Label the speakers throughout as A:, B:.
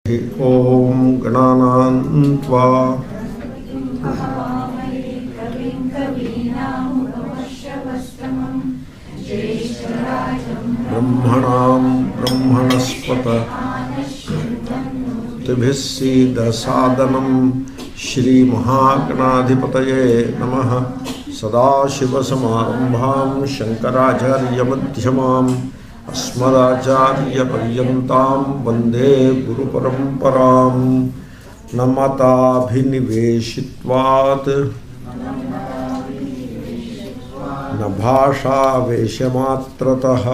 A: ॐ गणानां त्वा ब्रह्मणां ब्रह्मणस्पत तिभिः सीदसादनं श्रीमहागणाधिपतये नमः। सदाशिवसमारम्भां शङ्कराचार्यमध्यमाम् अस्मदाचार्यपर्यन्तां वन्दे गुरुपरम्परां। नमताभिनिवेशित्वात् न भाषावेशमात्रतः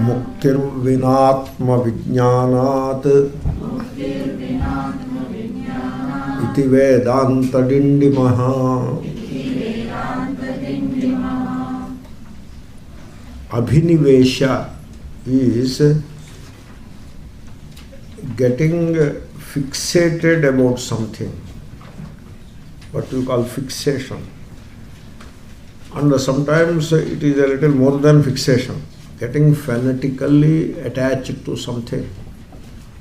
A: मुक्तिर्विनात्मविज्ञानात् इति वेदान्तडिण्डिमः। Abhinivesha is getting fixated about something, what you call fixation. And sometimes it is a little more than fixation, getting fanatically attached to something.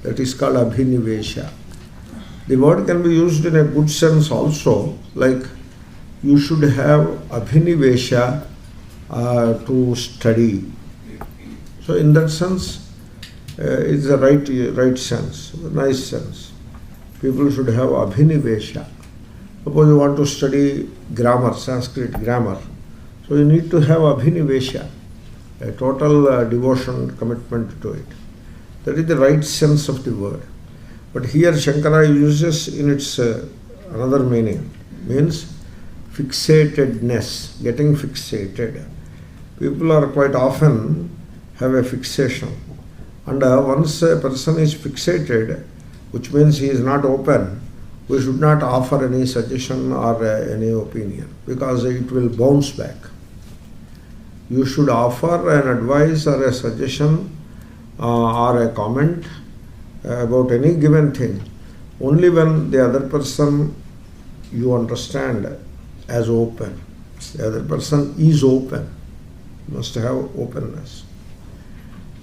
A: That is called abhinivesha. The word can be used in a good sense also, like you should have abhinivesha to study. So in that sense, it's the right sense, nice sense. People should have abhinivesha. Suppose you want to study grammar, Sanskrit grammar, so you need to have abhinivesha, a total devotion, commitment to it. That is the right sense of the word. But here Shankara uses in its another meaning, means fixatedness, getting fixated. People are quite often have a fixation, and once a person is fixated, which means he is not open, we should not offer any suggestion or any opinion, because it will bounce back. You should offer an advice or a suggestion or a comment about any given thing only when the other person you understand as open. The other person is open. You must have openness.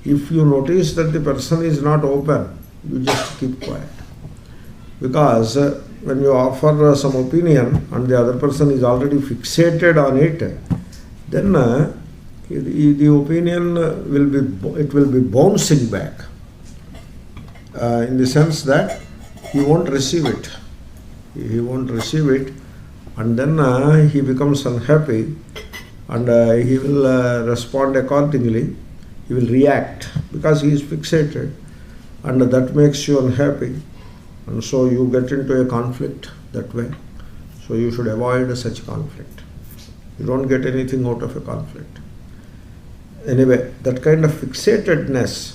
A: If you notice that the person is not open, you just keep quiet. Because when you offer some opinion and the other person is already fixated on it, then the opinion will be bouncing back, in the sense that he won't receive it. He won't receive it, and then he becomes unhappy, and he will respond accordingly. He will react because he is fixated, and that makes you unhappy, and so you get into a conflict that way. So you should avoid such conflict. You don't get anything out of a conflict. Anyway, that kind of fixatedness,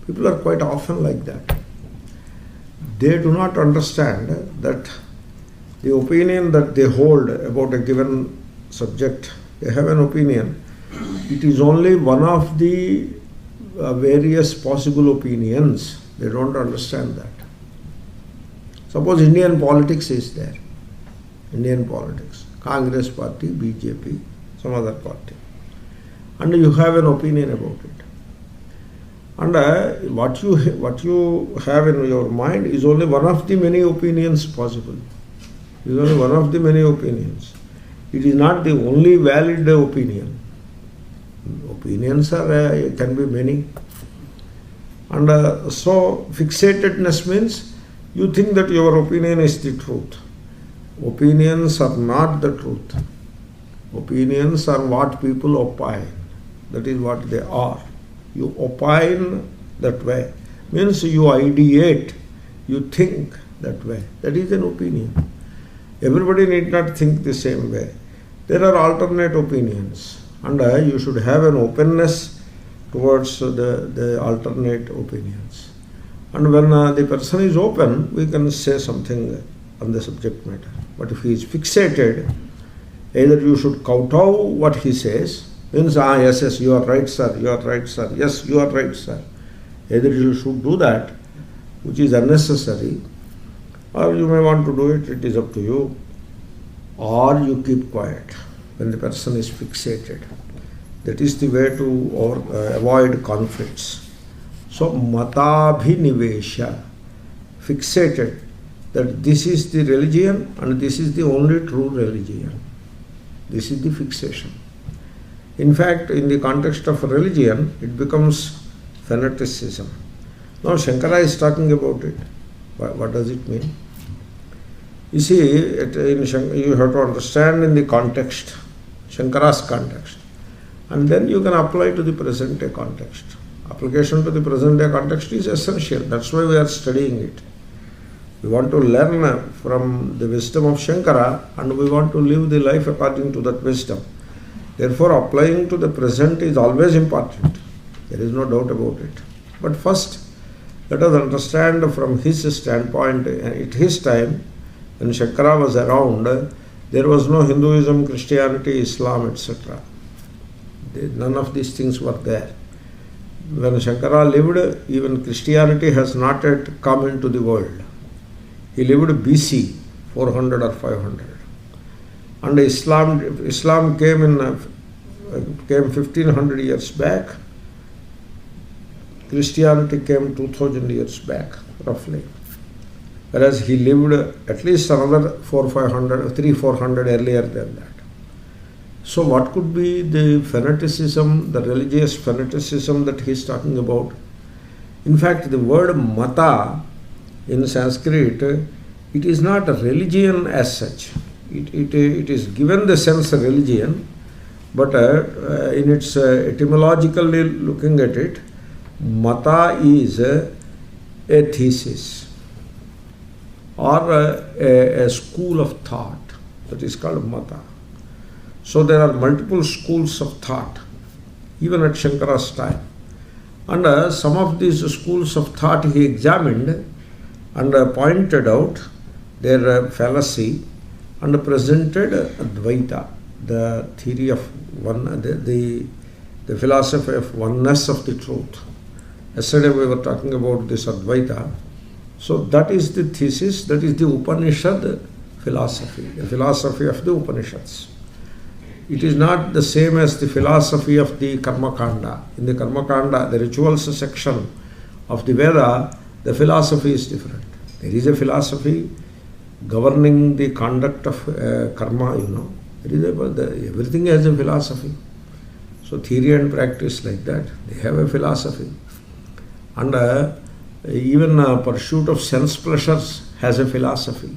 A: people are quite often like that. They do not understand that the opinion that they hold about a given subject, they have an opinion. It is only one of the various possible opinions. They don't understand that. Suppose Indian politics is there. Indian politics. Congress party, BJP, some other party. And you have an opinion about it. And what you have in your mind is only one of the many opinions possible. It is only one of the many opinions. It is not the only valid opinion. Opinions can be many. And so fixatedness means you think that your opinion is the truth. Opinions are not the truth. Opinions are what people opine. That is what they are. You opine that way. Means you ideate, you think that way. That is an opinion. Everybody need not think the same way. There are alternate opinions, and you should have an openness towards the alternate opinions. And when the person is open, we can say something on the subject matter. But if he is fixated, either you should kowtow what he says, means, yes, you are right, sir, you are right, sir, yes, you are right, sir. Either you should do that, which is unnecessary, or you may want to do it, it is up to you. Or you keep quiet when the person is fixated. That is the way to avoid conflicts. So matabhinivesha, fixated that this is the religion and this is the only true religion. This is the fixation. In fact, in the context of religion, it becomes fanaticism. Now Shankara is talking about it. What does it mean? You see, you have to understand in the context, Shankara's context, and then you can apply to the present day context. Application to the present day context is essential. That's why we are studying it. We want to learn from the wisdom of Shankara and we want to live the life according to that wisdom. Therefore, applying to the present is always important. There is no doubt about it. But first, let us understand from his standpoint, at his time, when Shankara was around, there was no Hinduism, Christianity, Islam, etc. None of these things were there. When Shankara lived, even Christianity has not yet come into the world. He lived BC, 400 or 500. And Islam came 1500 years back. Christianity came 2000 years back, roughly. Whereas he lived at least another 300-400 earlier than that. So what could be the fanaticism, the religious fanaticism that he is talking about? In fact, the word mata in Sanskrit, it is not a religion as such. It is given the sense of religion, but in its etymologically looking at it, mata is a thesis or a school of thought. That is called mata. So there are multiple schools of thought, even at Shankara's time. And some of these schools of thought he examined and pointed out their fallacy and presented Advaita, the theory of one, the philosophy of oneness of the truth. Yesterday we were talking about this Advaita. So that is the thesis, that is the Upanishad philosophy, the philosophy of the Upanishads. It is not the same as the philosophy of the Karma Kanda. In the Karma Kanda, the rituals section of the Veda, the philosophy is different. There is a philosophy governing the conduct of karma, There is everything has a philosophy. So theory and practice like that, they have a philosophy. And even pursuit of sense pleasures has a philosophy.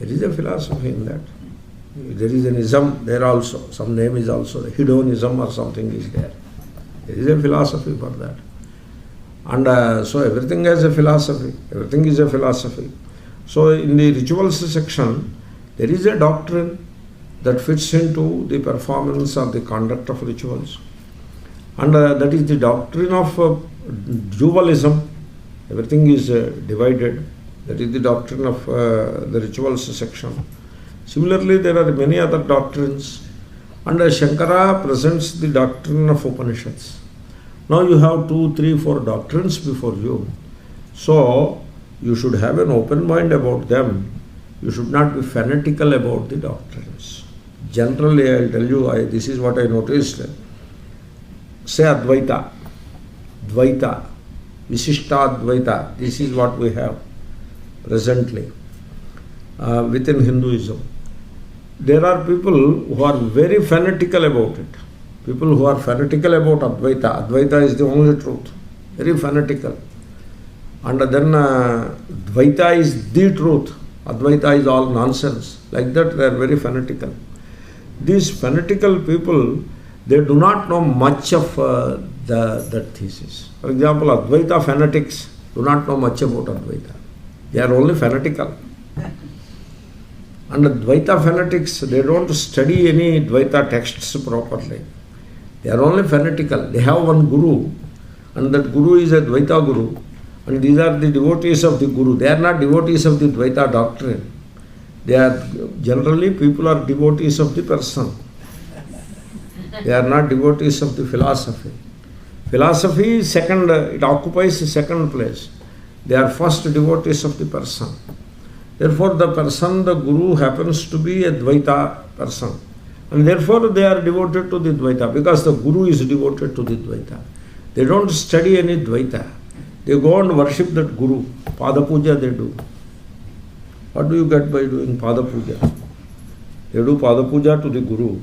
A: There is a philosophy in that. There is an ism there also. Some name is also hedonism or something is there. There is a philosophy for that. And so everything has a philosophy. Everything is a philosophy. So in the rituals section, there is a doctrine that fits into the performance or the conduct of rituals. And that is the doctrine of dualism. Everything is divided. That is the doctrine of the rituals section. Similarly, there are many other doctrines. And Shankara presents the doctrine of Upanishads. Now you have 2, 3, 4 doctrines before you. So you should have an open mind about them. You should not be fanatical about the doctrines. Generally, I will tell you, this is what I noticed. Say Advaita, Dvaita, Visishta Advaita. This is what we have presently within Hinduism. There are people who are very fanatical about it. People who are fanatical about Advaita. Advaita is the only truth. Very fanatical. And then Dvaita is the truth. Advaita is all nonsense. Like that they are very fanatical. These fanatical people, they do not know much of that thesis. For example, Advaita fanatics do not know much about Advaita. They are only fanatical. And Dvaita fanatics, they don't study any Dvaita texts properly. They are only fanatical. They have one guru, and that guru is a Dvaita guru, and these are the devotees of the guru. They are not devotees of the Dvaita doctrine. They are generally people are devotees of the person. They are not devotees of the philosophy. Philosophy is second, it occupies the second place. They are first devotees of the person. Therefore, the person, the guru, happens to be a Dvaita person. And therefore, they are devoted to the Dvaita because the guru is devoted to the Dvaita. They don't study any Dvaita. They go and worship that Guru. Pada Puja they do. What do you get by doing Pada Puja? They do Pada Puja to the Guru.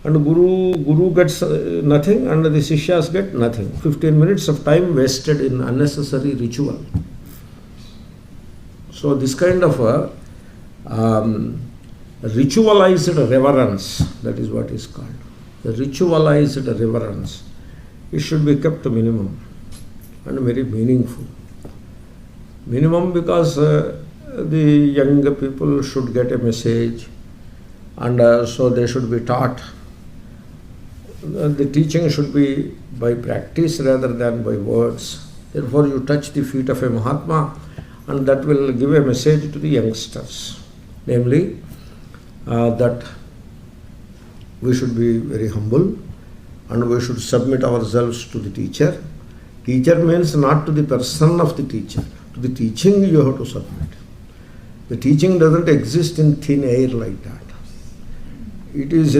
A: And Guru gets nothing and the Sishyas get nothing. 15 minutes of time wasted in unnecessary ritual. So this kind of a ritualized reverence, that is what is called. The ritualized reverence, it should be kept to minimum and very meaningful. Minimum because the young people should get a message, and so they should be taught. The teaching should be by practice rather than by words. Therefore you touch the feet of a Mahatma, and that will give a message to the youngsters, namely that we should be very humble and we should submit ourselves to the teacher. Teacher means not to the person of the teacher. To the teaching you have to submit. The teaching doesn't exist in thin air like that. It is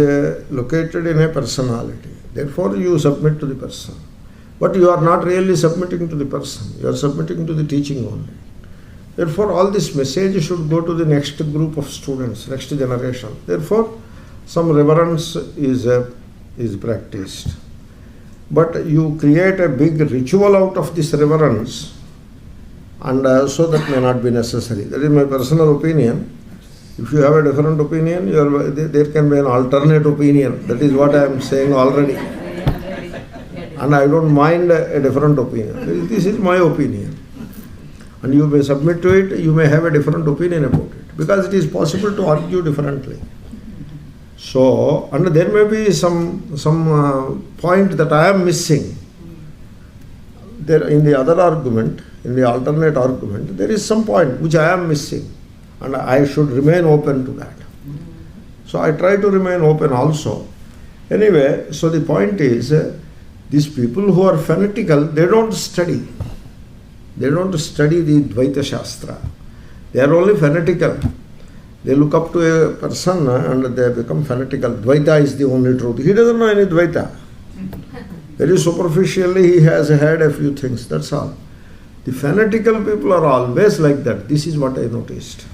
A: located in a personality. Therefore you submit to the person. But you are not really submitting to the person. You are submitting to the teaching only. Therefore all this message should go to the next group of students, next generation. Therefore some reverence is practiced. But you create a big ritual out of this reverence, and so that may not be necessary. That is my personal opinion. If you have a different opinion, there can be an alternate opinion. That is what I am saying already. And I don't mind a different opinion. This is my opinion. And you may submit to it, you may have a different opinion about it, because it is possible to argue differently. So, and there may be some point that I am missing. There in the other argument, in the alternate argument, there is some point which I am missing, and I should remain open to that. So I try to remain open also. Anyway, so the point is, these people who are fanatical, they don't study. They don't study the Dvaita Shastra. They are only fanatical. They look up to a person and they become fanatical. Dvaita is the only truth. He doesn't know any Dvaita. Very superficially he has heard a few things, that's all. The fanatical people are always like that. This is what I noticed.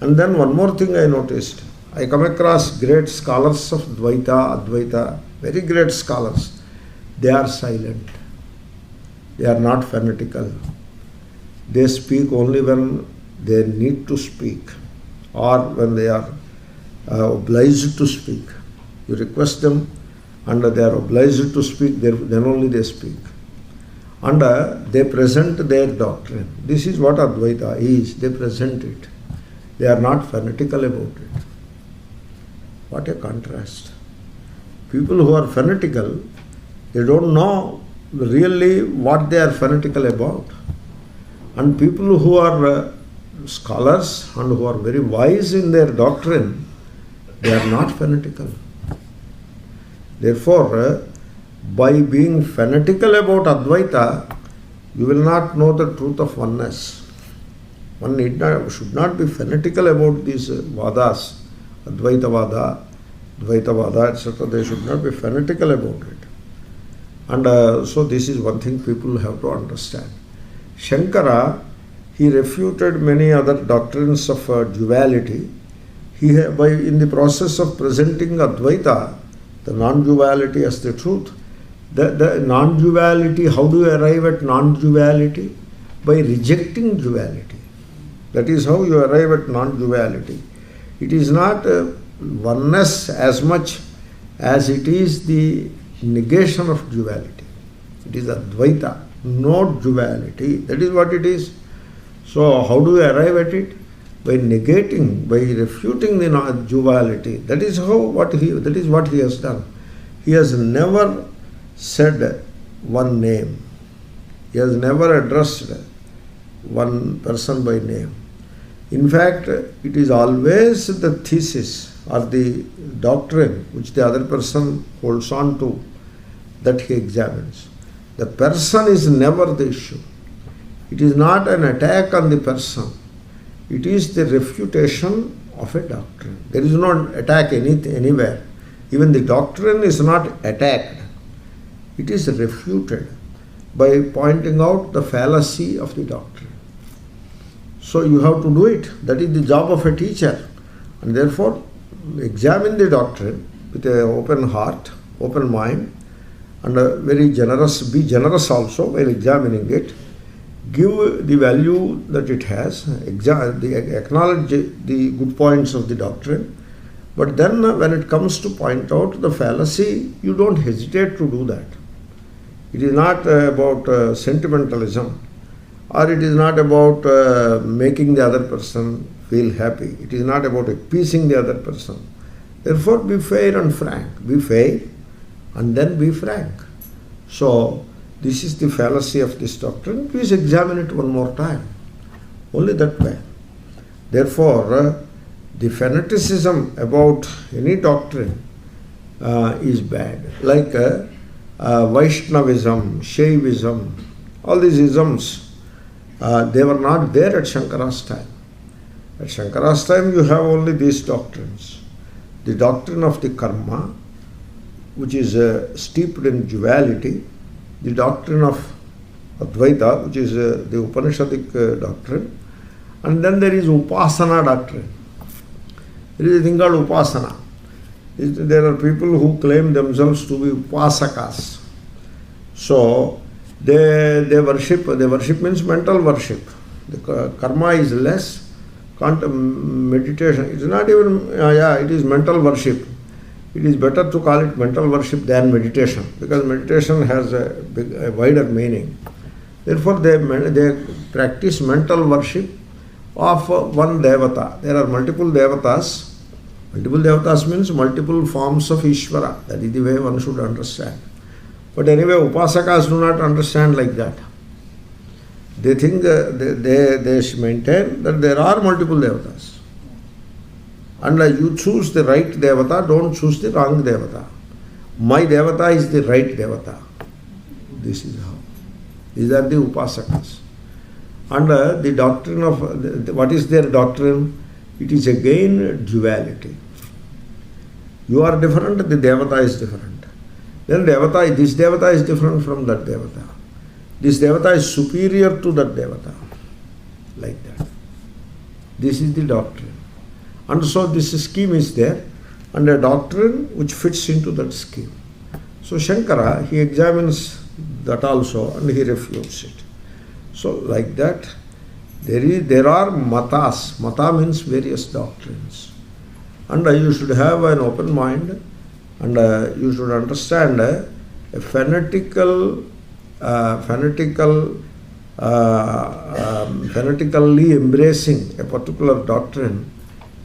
A: And then one more thing I noticed. I come across great scholars of Dvaita, Advaita, very great scholars. They are silent. They are not fanatical. They speak only when they need to speak, or when they are obliged to speak. You request them and they are obliged to speak, then only they speak. And they present their doctrine. This is what Advaita is. They present it. They are not fanatical about it. What a contrast. People who are fanatical, they don't know really what they are fanatical about. And people who are scholars and who are very wise in their doctrine, they are not fanatical. Therefore, by being fanatical about Advaita, you will not know the truth of oneness. One should not be fanatical about these Vadas, Advaita Vada, Dvaita Vada, etc. They should not be fanatical about it. And so this is one thing people have to understand. Shankara, he refuted many other doctrines of duality. In the process of presenting Advaita, the non-duality as the truth, the non-duality, how do you arrive at non-duality? By rejecting duality. That is how you arrive at non-duality. It is not oneness as much as it is the negation of duality. It is Advaita, not duality. That is what it is. So how do you arrive at it? By negating, by refuting the duality. That is what he has done. He has never said one name. He has never addressed one person by name. In fact, it is always the thesis or the doctrine which the other person holds on to that he examines. The person is never the issue. It is not an attack on the person. It is the refutation of a doctrine. There is no attack anywhere. Even the doctrine is not attacked. It is refuted. by pointing out the fallacy of the doctrine. So you have to do it. That is the job of a teacher. And therefore, examine the doctrine with an open heart, open mind, and very generous, be generous also while examining it. Give the value that it has, acknowledge the good points of the doctrine, but then when it comes to point out the fallacy, you don't hesitate to do that. It is not about sentimentalism, or it is not about making the other person feel happy. It is not about appeasing the other person. Therefore, be fair and frank. Be fair and then be frank. So, this is the fallacy of this doctrine. Please examine it one more time. Only that way. Therefore, the fanaticism about any doctrine is bad. Like Vaishnavism, Shaivism, all these isms, they were not there at Shankara's time. At Shankara's time, you have only these doctrines. The doctrine of the karma, which is steeped in duality, the doctrine of Advaita, which is the Upanishadic doctrine, and then there is Upasana doctrine. There is a thing called Upasana. There are people who claim themselves to be Upasakas. So they worship means mental worship. The karma is less, meditation. It is not even, it is mental worship. It is better to call it mental worship than meditation, because meditation has a wider meaning. Therefore, they practice mental worship of one devata. There are multiple devatas. Multiple devatas means multiple forms of Ishvara. That is the way one should understand. But anyway, Upasakas do not understand like that. They think they maintain that there are multiple devatas. And you choose the right devata, don't choose the wrong devata. My devata is the right devata. This is how. These are the Upasakas. And the doctrine of, what is their doctrine? It is again duality. You are different, the devata is different. Then this devata is different from that devata. This devata is superior to that devata. Like that. This is the doctrine. And so this scheme is there, and a doctrine which fits into that scheme. So Shankara, he examines that also and he refutes it. So like that, there are matas. Mata means various doctrines. And you should have an open mind, and you should understand a fanatical fanatically embracing a particular doctrine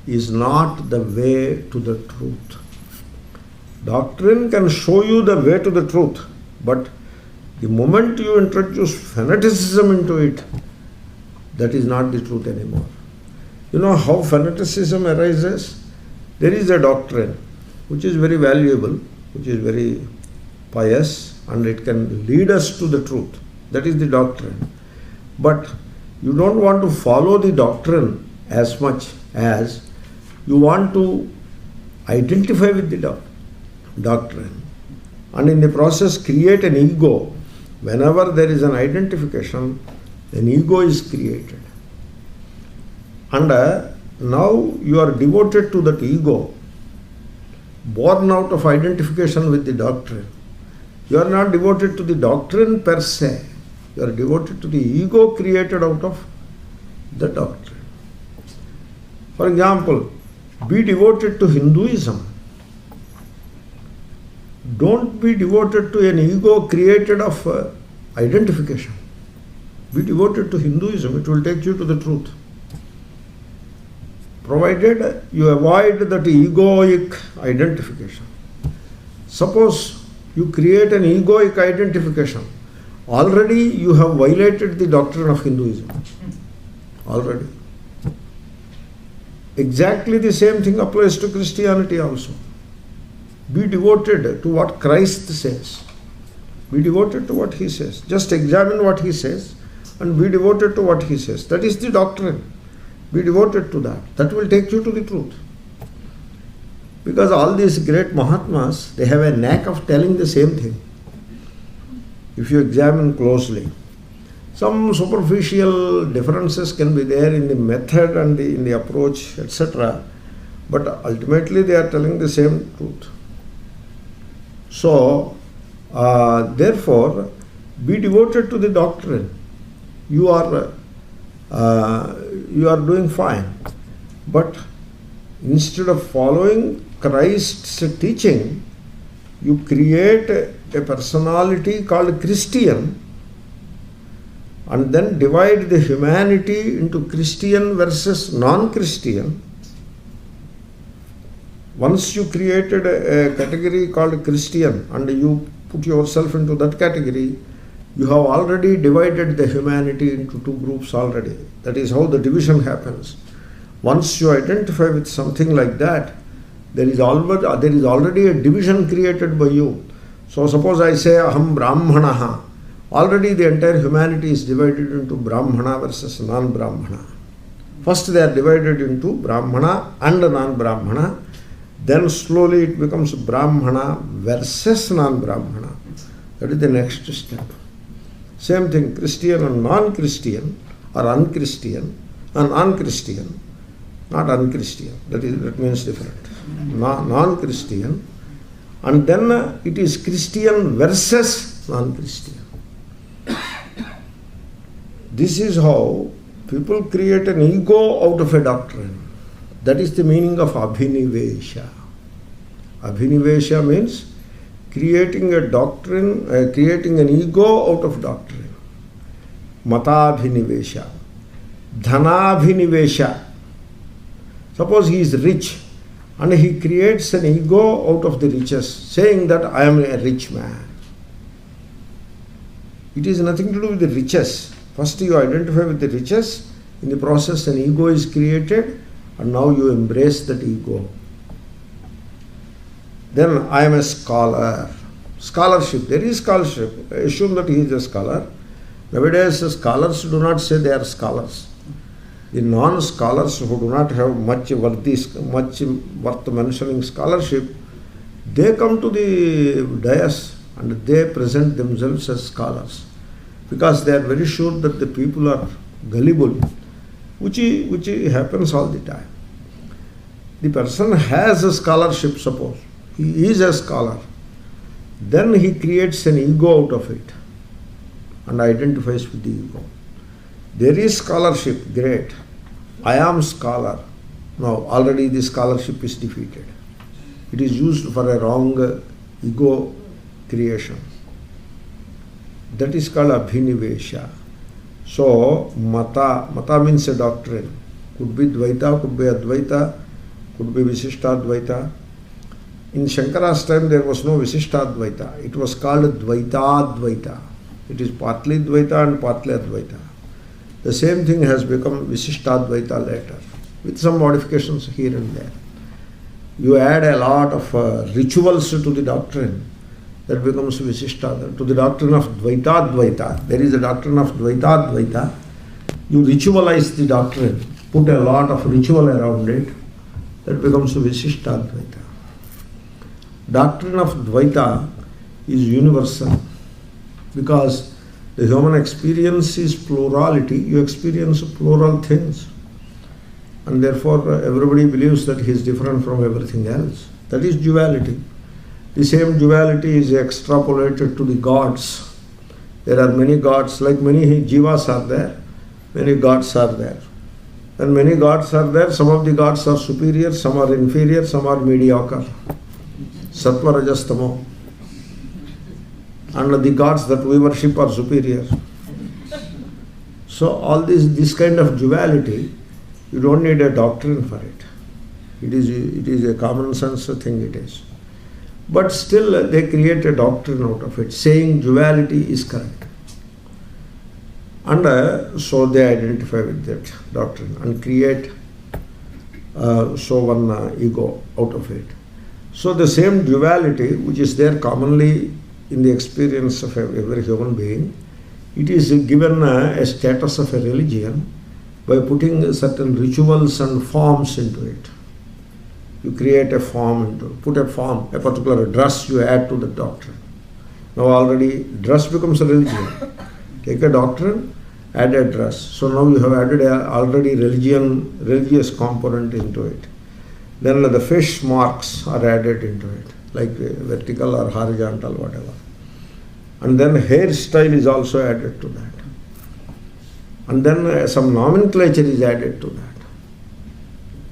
A: is not the way to the truth. Doctrine can show you the way to the truth, but the moment you introduce fanaticism into it, that is not the truth anymore. You know how fanaticism arises? There is a doctrine which is very valuable, which is very pious, and it can lead us to the truth. That is the doctrine. But you don't want to follow the doctrine as much as you want to identify with the doctrine, and in the process create an ego. Whenever there is an identification, an ego is created. And now you are devoted to that ego, born out of identification with the doctrine. You are not devoted to the doctrine per se. You are devoted to the ego created out of the doctrine. For example, be devoted to Hinduism. Don't be devoted to an ego created of identification. Be devoted to Hinduism. It will take you to the truth. Provided you avoid that egoic identification. Suppose you create an egoic identification. Already you have violated the doctrine of Hinduism. Already. Exactly the same thing applies to Christianity also. Be devoted to what Christ says. Be devoted to what he says. Just examine what he says and be devoted to what he says. That is the doctrine. Be devoted to that. That will take you to the truth. Because all these great Mahatmas, they have a knack of telling the same thing. if you examine closely. Some superficial differences can be there in the method and in the approach, etc. But ultimately they are telling the same truth. So, therefore, be devoted to the doctrine. You are doing fine. But instead of following Christ's teaching, you create a personality called Christian and then divide the humanity into Christian versus non-Christian. Once you created a category called Christian and you put yourself into that category, you have already divided the humanity into two groups already. That is how the division happens. Once you identify with something like that, there is already a division created by you. So suppose I say Aham Brahmanaha. Already the entire humanity is divided into Brahmana versus non-Brahmana. First they are divided into Brahmana and non-Brahmana. Then slowly it becomes Brahmana versus non-Brahmana. That is the next step. Same thing, Christian and non-Christian, or unchristian and non-Christian, not unchristian. That means different. Non-Christian, and then it is Christian versus non-Christian. This is how people create an ego out of a doctrine. That is the meaning of Abhinivesha. Abhinivesha means creating a doctrine, creating an ego out of doctrine. Matabhinivesha. Dhanabhinivesha. Suppose he is rich and he creates an ego out of the riches, saying that I am a rich man. It is nothing to do with the riches. First you identify with the riches, in the process an ego is created, and now you embrace that ego. Then I am a scholar. Scholarship, there is scholarship. I assume that he is a scholar. Nowadays scholars do not say they are scholars. The non-scholars who do not have much worth mentioning scholarship, they come to the dais and they present themselves as scholars, because they are very sure that the people are gullible, which happens all the time. The person has a scholarship, suppose. He is a scholar. Then he creates an ego out of it and identifies with the ego. There is scholarship, great. I am scholar. Now already the scholarship is defeated. It is used for a wrong ego creation. That is called Abhinivesha. So mata means a doctrine. Could be Dvaita, could be Advaita, could be Visishtadvaita. In Shankara's time there was no Visishtadvaita. It was called Dvaitadvaita. It is partly Dvaita and partly Advaita. The same thing has become Visishtadvaita later, with some modifications here and there. You add a lot of rituals to the doctrine, that becomes Visishtadvaita. To the doctrine of Dvaitadvaita, there is a doctrine of Dvaitadvaita. You ritualize the doctrine, put a lot of ritual around it, that becomes Visishtadvaita. Doctrine of Dvaita is universal, because the human experience is plurality. You experience plural things, and therefore everybody believes that he is different from everything else. That is duality. The same duality is extrapolated to the gods. There are many gods, like many jivas are there, many gods are there. When many gods are there, some of the gods are superior, some are inferior, some are mediocre. Sattva, Rajas, Tamo. And the gods that we worship are superior. So all this kind of duality, you don't need a doctrine for it. It is a common sense thing it is. But still they create a doctrine out of it, saying duality is correct. And so they identify with that doctrine and create one ego out of it. So the same duality which is there commonly in the experience of every human being, it is given a status of a religion by putting certain rituals and forms into it. You create a form, put a form, a particular dress you add to the doctrine. Now already dress becomes a religion. Take a doctrine, add a dress. So now you have added already religious component into it. Then the fish marks are added into it, like vertical or horizontal, whatever. And then hairstyle is also added to that. And then some nomenclature is added to that.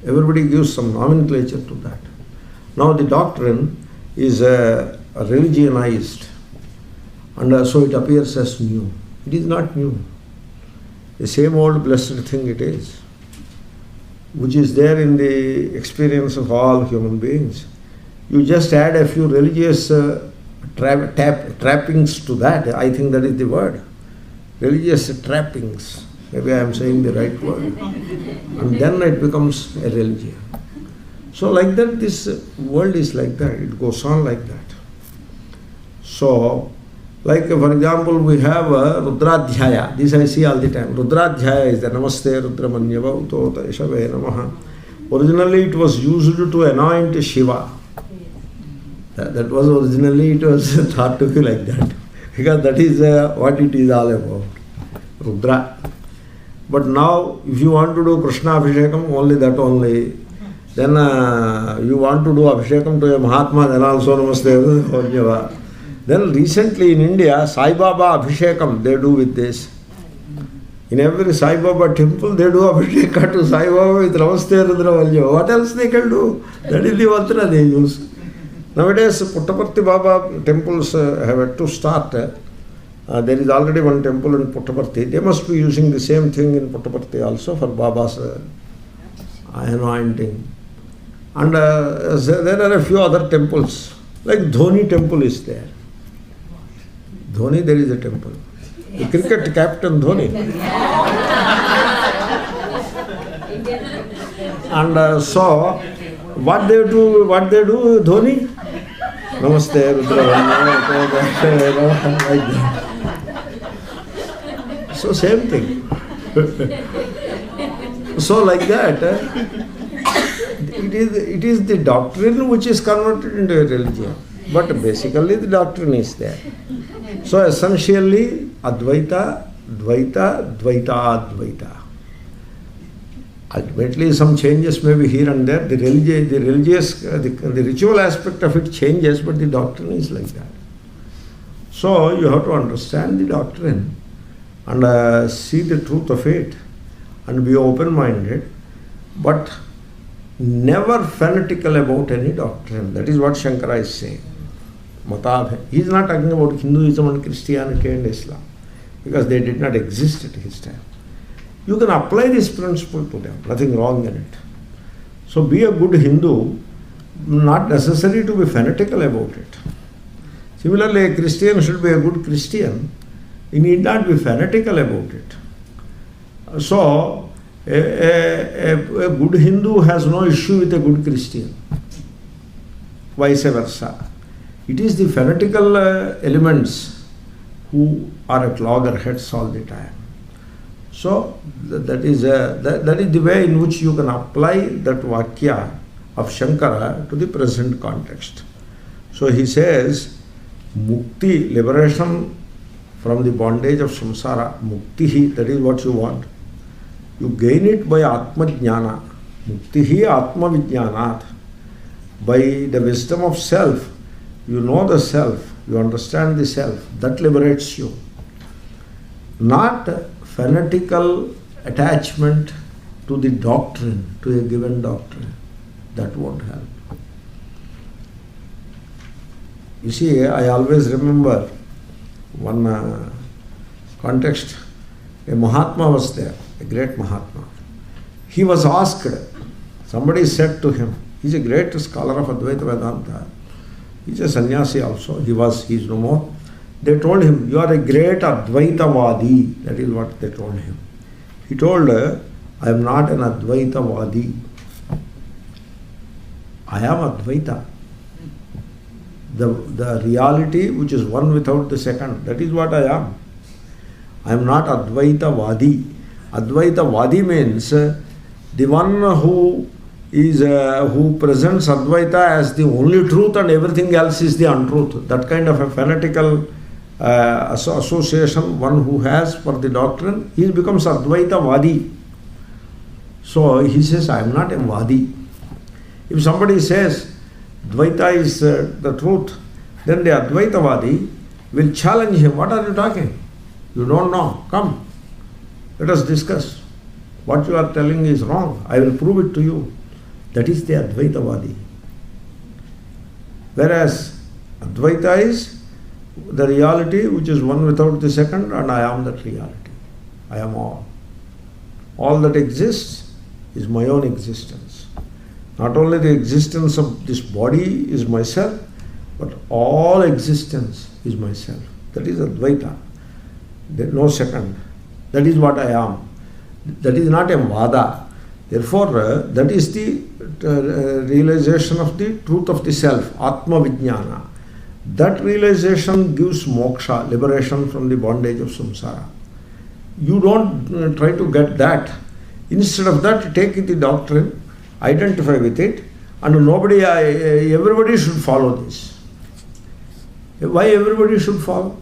A: Everybody gives some nomenclature to that. Now the doctrine is religionized, and so it appears as new. It is not new. The same old blessed thing it is, which is there in the experience of all human beings. You just add a few religious trappings to that. I think that is the word. Religious trappings. Maybe I am saying the right word. And then it becomes a religion. So like that, this world is like that. It goes on like that. So, like for example, we have Rudradhyaya. This I see all the time. Rudradhyaya is the Namaste Rudramanyava Utota Ishave Namaha. Originally it was used to anoint Shiva. That was originally, it was thought to be like that. Because that is what it is all about. Rudra. But now, if you want to do Krishna Abhishekam, only that only. Then you want to do Abhishekam to a Mahatma, then also Namaste Rudramanyava. Then recently in India, Sai Baba Abhishekam, they do with this. In every Sai Baba temple, they do Abhishekam to Sai Baba with Namaste Rudramanyava. What else they can do? That is the mantra they use. Nowadays, Puttaparthi Baba temples have had to start. There is already one temple in Puttaparthi. They must be using the same thing in Puttaparthi also for Baba's anointing. And there are a few other temples. Like Dhoni temple is there. Dhoni, there is a temple. The cricket captain Dhoni. And so, what they do, Dhoni? Namaste, Rudra, like that. So same thing. So like that, it is the doctrine which is converted into a religion. But basically the doctrine is there. So essentially, Advaita, Dvaita, Dvaita, Advaita. Ultimately, some changes may be here and there. The ritual aspect of it changes, but the doctrine is like that. So you have to understand the doctrine and see the truth of it and be open-minded, but never fanatical about any doctrine. That is what Shankara is saying. Matabhe. He is not talking about Hinduism and Christianity and Islam, because they did not exist at his time. You can apply this principle to them, nothing wrong in it. So be a good Hindu, not necessary to be fanatical about it. Similarly, a Christian should be a good Christian. He need not be fanatical about it. So, a good Hindu has no issue with a good Christian. Vice versa. It is the fanatical elements who are at loggerheads all the time. So, that is the way in which you can apply that Vakya of Shankara to the present context. So he says, Mukti, liberation from the bondage of samsara, Muktihi, that is what you want. You gain it by Atma Jnana. Muktihi Atma Vijnanat. By the wisdom of self, you know the self, you understand the self, that liberates you. Not fanatical attachment to the doctrine, to a given doctrine. That won't help. You see, I always remember one context. A Mahatma was there, a great Mahatma. He was asked, somebody said to him, he's a great scholar of Advaita Vedanta. He's a sannyasi also. He is no more. They told him, you are a great Advaitavadi. That is what they told him. He told, I am not an Advaitavadi. I am Advaita. The reality which is one without the second, that is what I am. I am not Advaitavadi. Advaitavadi means the one who is who presents Advaita as the only truth and everything else is the untruth. That kind of a fanatical association one who has for the doctrine, he becomes Advaita Vadi. So he says, I am not a Vadi. If somebody says Dvaita is the truth, then the Advaita Vadi will challenge him. What are you talking? You don't know. Come, let us discuss. What you are telling is wrong. I will prove it to you. That is the Advaita Vadi. Whereas Advaita is the reality which is one without the second, and I am that reality. I am all. All that exists is my own existence. Not only the existence of this body is myself, but all existence is myself. That is Advaita. There is no second. That is what I am. That is not a Vada. Therefore, that is the realization of the truth of the self, Atma Vijnana. That realization gives moksha, liberation from the bondage of samsara. You don't try to get that. Instead of that, take the doctrine, identify with it, and everybody should follow this. Why everybody should follow?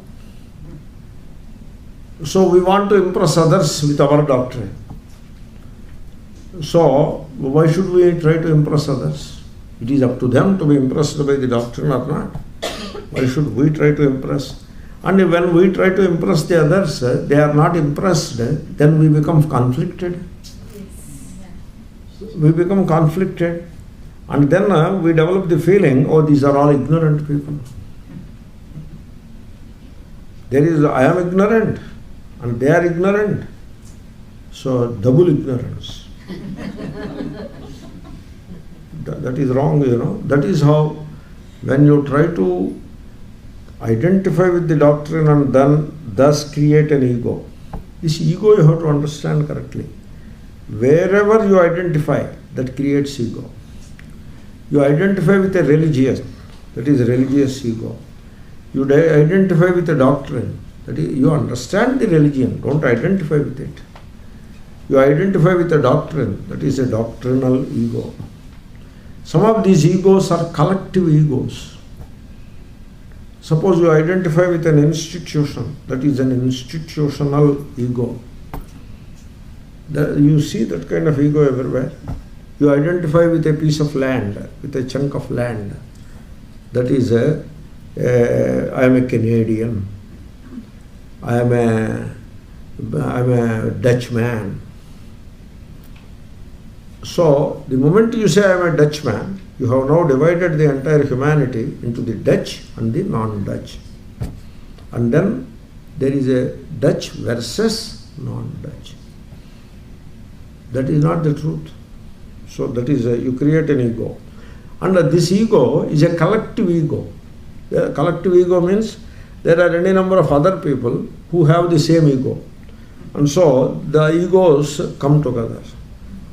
A: So we want to impress others with our doctrine. So why should we try to impress others? It is up to them to be impressed by the doctrine or not. Why should we try to impress? And when we try to impress the others, they are not impressed, then we become conflicted. We become conflicted. And then we develop the feeling, oh, these are all ignorant people. I am ignorant, and they are ignorant. So double ignorance. That is wrong, That is how, when you try to identify with the doctrine and then thus create an ego. This ego you have to understand correctly. Wherever you identify, that creates ego. You identify with a religion, that is religious ego. You identify with a doctrine, that is, you understand the religion, don't identify with it. You identify with a doctrine, that is a doctrinal ego. Some of these egos are collective egos. Suppose you identify with an institution, that is an institutional ego. You see that kind of ego everywhere. You identify with a piece of land, with a chunk of land. That is I am a Canadian. I am a Dutchman. So the moment you say I am a Dutchman, you have now divided the entire humanity into the Dutch and the non-Dutch. And then there is a Dutch versus non-Dutch. That is not the truth. So that is, you create an ego. And this ego is a collective ego. Collective ego means there are any number of other people who have the same ego. And so the egos come together.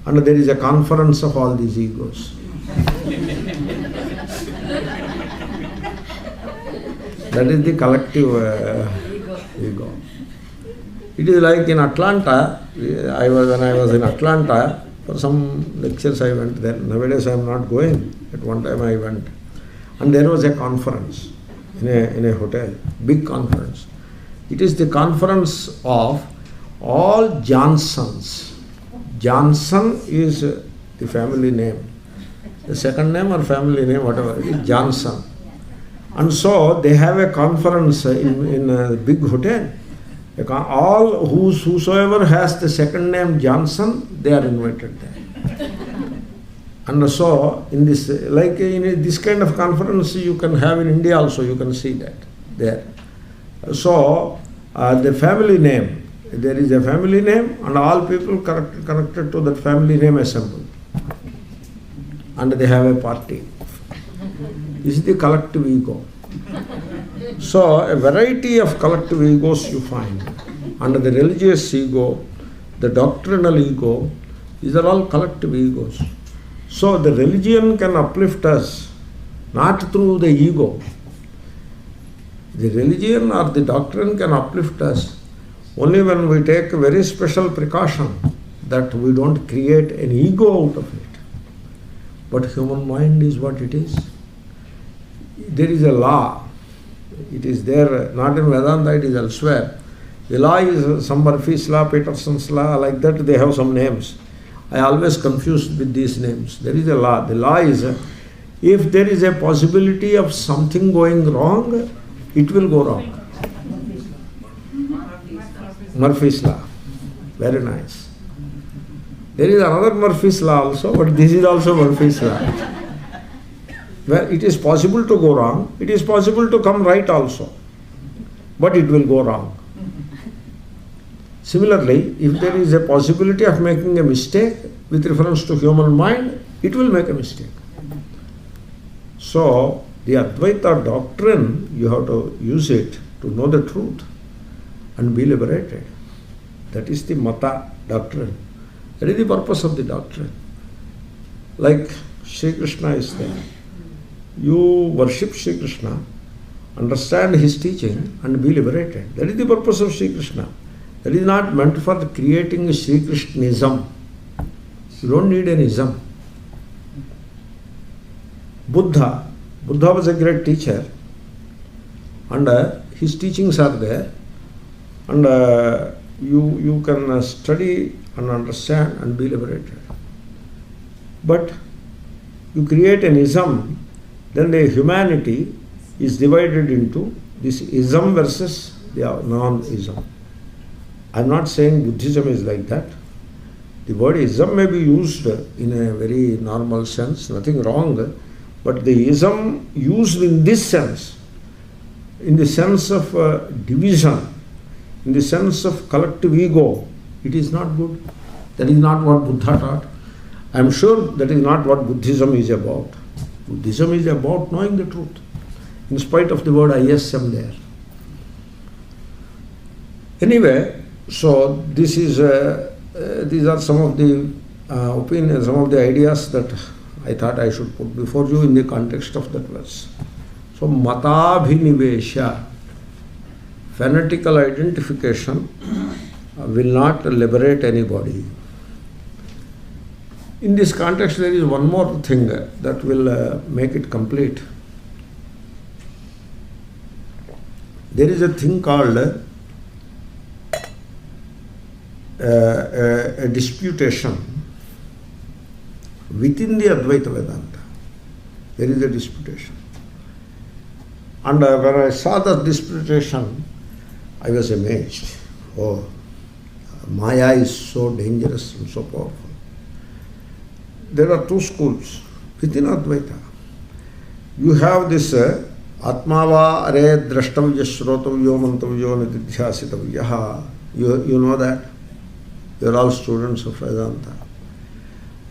A: And there is a conference of all these egos. That is the collective ego. It is like in Atlanta. When I was in Atlanta, for some lectures I went there. Nowadays I am not going. At one time I went. And there was a conference in a hotel, big conference. It is the conference of all Johnsons. Johnson is the family name. The second name or family name, whatever, is Johnson. And so they have a conference in a big hotel. All whosoever has the second name Johnson, they are invited there. And so in this, like in this kind of conference you can have in India also, you can see that there. So the family name, there is a family name and all people connected to that family name assemble. And they have a party. This is the collective ego. So a variety of collective egos you find. Under the religious ego, the doctrinal ego, these are all collective egos. So the religion can uplift us not through the ego. The religion or the doctrine can uplift us only when we take a very special precaution that we don't create an ego out of it. But human mind is what it is. There is a law. It is there, not in Vedanta, it is elsewhere. The law is some Murphy's law, Peterson's law, like that they have some names. I always confused with these names. There is a law. The law is, if there is a possibility of something going wrong, it will go wrong. Murphy's law. Very nice. There is another Murphy's law also, but this is also Murphy's law. Where it is possible to go wrong, it is possible to come right also, but it will go wrong. Similarly, if there is a possibility of making a mistake with reference to human mind, it will make a mistake. So, the Advaita doctrine, you have to use it to know the truth and be liberated. That is the Mata doctrine. That is the purpose of the doctrine. Like Sri Krishna is there. You worship Sri Krishna, understand his teaching and be liberated. That is the purpose of Sri Krishna. That is not meant for creating a Sri Krishnaism. You don't need an ism. Buddha was a great teacher, and his teachings are there, and you can study and understand and be liberated. But you create an ism, then the humanity is divided into this ism versus the non-ism. I am not saying Buddhism is like that. The word ism may be used in a very normal sense, nothing wrong, but the ism used in this sense, in the sense of division, in the sense of collective ego, it is not good. That is not what Buddha taught. I am sure that is not what Buddhism is about. Buddhism is about knowing the truth, in spite of the word ISM there. Anyway, so this is these are some of the opinions, some of the ideas that I thought I should put before you in the context of that verse. So matabhinivesha, fanatical identification, will not liberate anybody. In this context, there is one more thing that will make it complete. There is a thing called a disputation within the Advaita Vedanta. There is a disputation. And when I saw that disputation, I was amazed. Oh, Maya is so dangerous and so powerful. There are two schools within Advaita. You have this Atmava are drashtavya shrotavyo mantavyo nididhyasitavyaha. You know that? You are all students of Vedanta.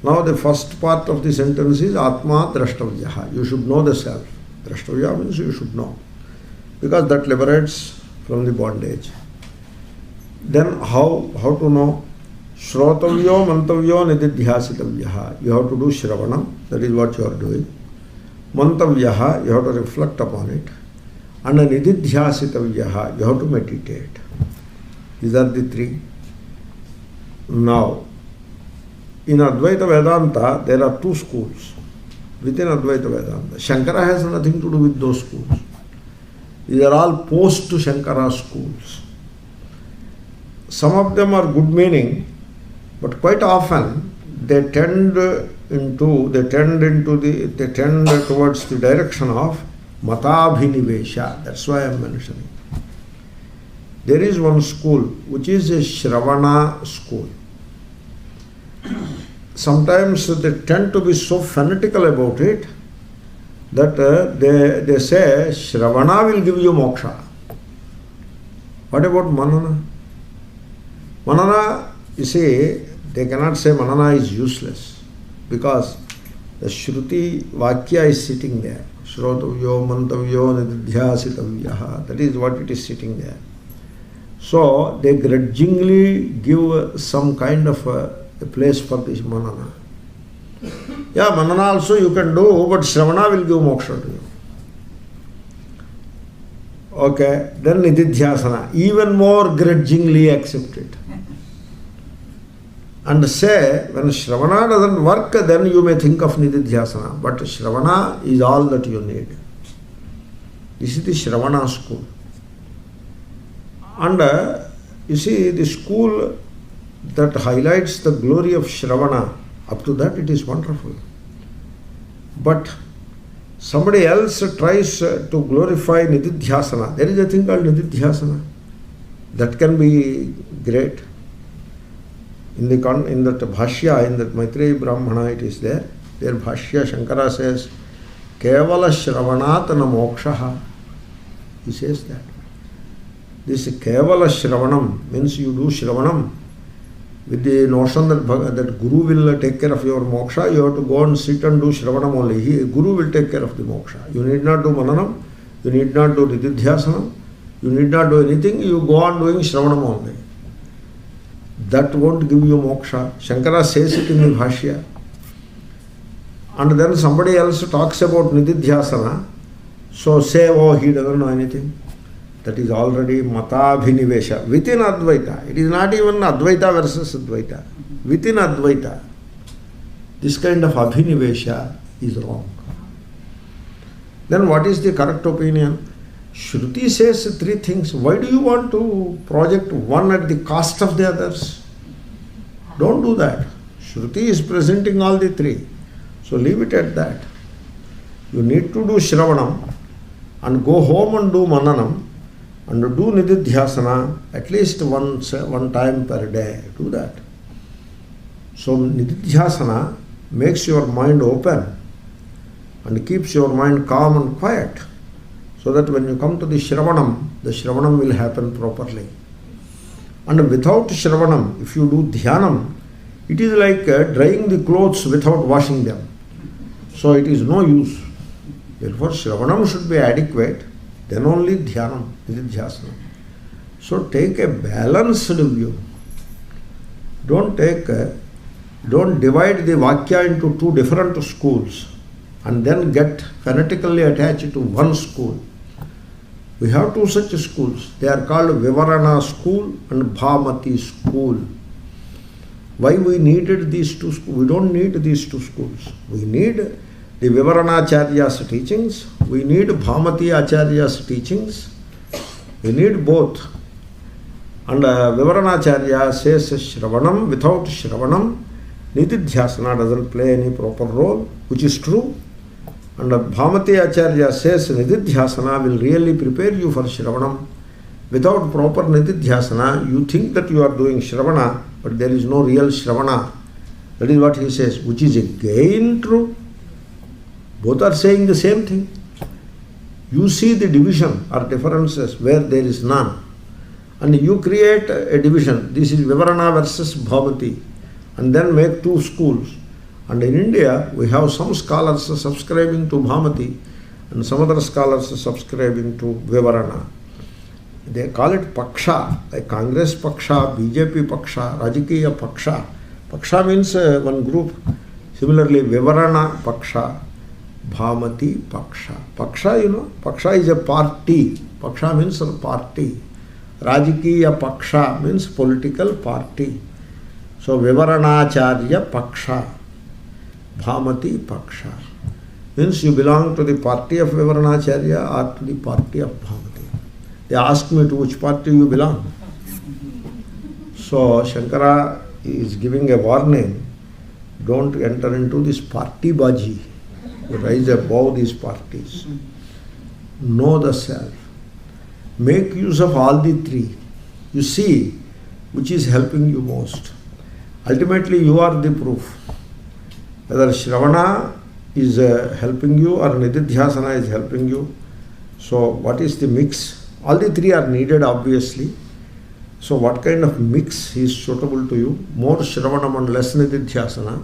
A: Now the first part of the sentence is Atma drashtavyaha. You should know the self. Drashtavya means you should know, because that liberates from the bondage. Then how to know? Shrotavyo mantavyo nididhyasitavyaha. You have to do shravanam, that is what you are doing. Mantavyaha, you have to reflect upon it. And nididhyasitavyaha, you have to meditate. These are the three. Now, in Advaita Vedanta, there are two schools within Advaita Vedanta. Shankara has nothing to do with those schools. These are all post-Shankara schools. Some of them are good meaning, but quite often they tend towards the direction of matabhinivesha. That's why I am mentioning. There is one school which is a Shravana school. Sometimes they tend to be so fanatical about it that they say Shravana will give you moksha. What about Manana? Manana, you see, they cannot say Manana is useless, because the Shruti Vakya is sitting there. Shrotavyo mantavyo nididhyasitavyaha. That is what it is sitting there. So they grudgingly give some kind of a place for this Manana. Yeah, Manana also you can do, but Shravana will give moksha to you. Okay, then Nididhyasana, even more grudgingly accept it. And say, when Shravana doesn't work, then you may think of Nididhyasana. But Shravana is all that you need. This is the Shravana school. And you see, the school that highlights the glory of Shravana, up to that it is wonderful. But somebody else tries to glorify Nididhyasana. There is a thing called Nididhyasana. That can be great. In that Bhashya, in that Maitreyi Brahmana, it is there. There Bhashya, Shankara says, Kevala Shravanatana Mokshaha. He says that. This Kevala Shravanam means you do Shravanam with the notion that Guru will take care of your moksha. You have to go and sit and do Shravanam only. Guru will take care of the moksha. You need not do Mananam. You need not do Nididhyasanam. You need not do anything. You go on doing Shravanam only. That won't give you moksha. Shankara says it in the Bhashya. And then somebody else talks about Nididhyasana. So say, oh, he doesn't know anything. That is already Matabhinivesha. Within Advaita. It is not even Advaita versus Advaita. Within Advaita. This kind of Abhinivesha is wrong. Then what is the correct opinion? Shruti says three things. Why do you want to project one at the cost of the others? Don't do that. Shruti is presenting all the three. So leave it at that. You need to do Shravanam and go home and do Mananam and do Nididhyasana at least one time per day. Do that. So Nididhyasana makes your mind open and keeps your mind calm and quiet, so that when you come to the Shravanam will happen properly. And without Shravanam, if you do Dhyanam, it is like drying the clothes without washing them. So it is no use. Therefore Shravanam should be adequate, then only Dhyanam, Nididhyasana. So take a balanced view. Don't divide the Vakya into two different schools and then get fanatically attached to one school. We have two such schools. They are called Vivarana school and Bhamati school. Why we needed these two schools? We don't need these two schools. We need the Vivaranacharya's teachings. We need Bhamati Acharya's teachings. We need both. And Vivaranacharya says Shravanam. Without Shravanam, Nididhyasana doesn't play any proper role, which is true. And Bhamati Acharya says Nididhyasana will really prepare you for Shravanam. Without proper Nididhyasana, you think that you are doing Shravana, but there is no real Shravana. That is what he says, which is again true. Both are saying the same thing. You see the division or differences where there is none. And you create a division. This is Vivarana versus Bhamati. And then make two schools. And in India, we have some scholars subscribing to Bhamati and some other scholars subscribing to Vivarana. They call it Paksha, like Congress Paksha, BJP Paksha, Rajakiya Paksha. Paksha means one group. Similarly, Vivarana Paksha, Bhamati Paksha. Paksha, you know, Paksha is a party. Paksha means a party. Rajakiya Paksha means political party. So Vivaranacharya Paksha, Bhamati Paksha means you belong to the party of Vivaranacharya or to the party of Bhamati. They ask me to which party you belong. So Shankara is giving a warning. Don't enter into this party baji. You rise above these parties. Know the self. Make use of all the three. You see which is helping you most. Ultimately, you are the proof. Whether Shravana is helping you or Nididhyasana is helping you. So, what is the mix? All the three are needed, obviously. So, what kind of mix is suitable to you? More Shravanam and less Nididhyasana.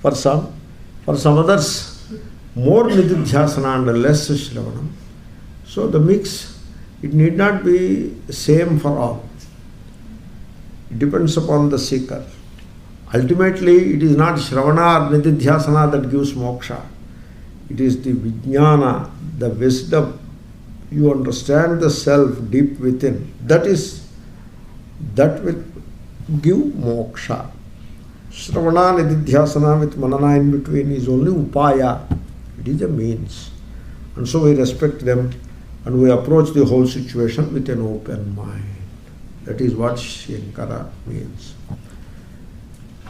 A: For some others, more Nididhyasana and less Shravanam. So, the mix, it need not be same for all. It depends upon the seeker. Ultimately, it is not Shravana or Nididhyasana that gives moksha. It is the Vijnana, the wisdom. You understand the self deep within. That will give moksha. Shravana nididhyasana with manana in between is only upaya. It is a means. And so we respect them and we approach the whole situation with an open mind. That is what Shankara means.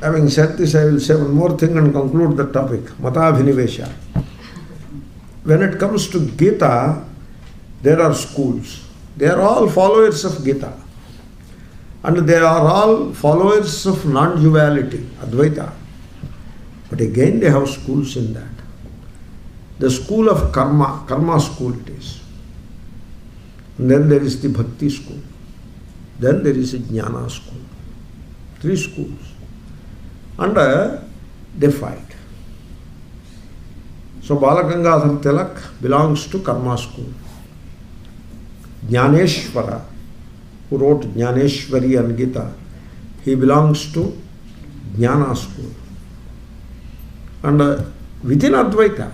A: Having said this, I will say one more thing and conclude the topic. Matabhinivesha. When it comes to Gita, there are schools. They are all followers of Gita. And they are all followers of non-duality, Advaita. But again they have schools in that. The school of karma school it is. And then there is the bhakti school. Then there is a jnana school. 3 schools. And they fight. So Balagangadhar Tilak belongs to karma school. Jnaneshwara, who wrote Jnaneshwari and Gita, he belongs to jnana school. And within Advaita,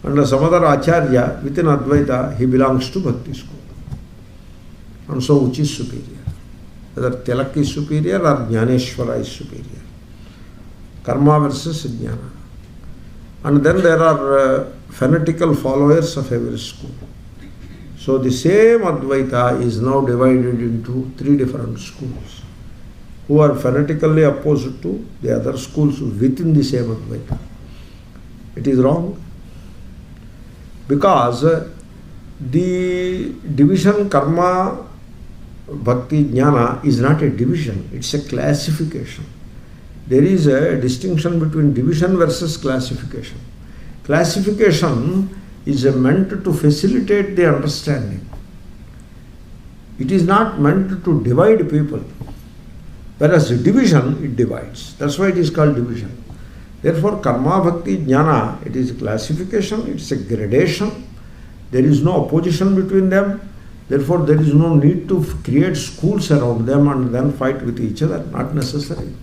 A: and some other Acharya within Advaita, he belongs to Bhakti school. And so which is superior? Whether Tilak is superior or Jnaneshwara is superior. Karma versus Jnana. And then there are fanatical followers of every school. So the same Advaita is now divided into 3 different schools, who are fanatically opposed to the other schools within the same Advaita. It is wrong. Because the division karma, bhakti, jnana is not a division, it's a classification. There is a distinction between division versus classification. Classification is meant to facilitate the understanding. It is not meant to divide people. Whereas division, it divides. That's why it is called division. Therefore, karma, bhakti, jnana, it is a classification, it's a gradation. There is no opposition between them. Therefore, there is no need to create schools around them and then fight with each other. Not necessary.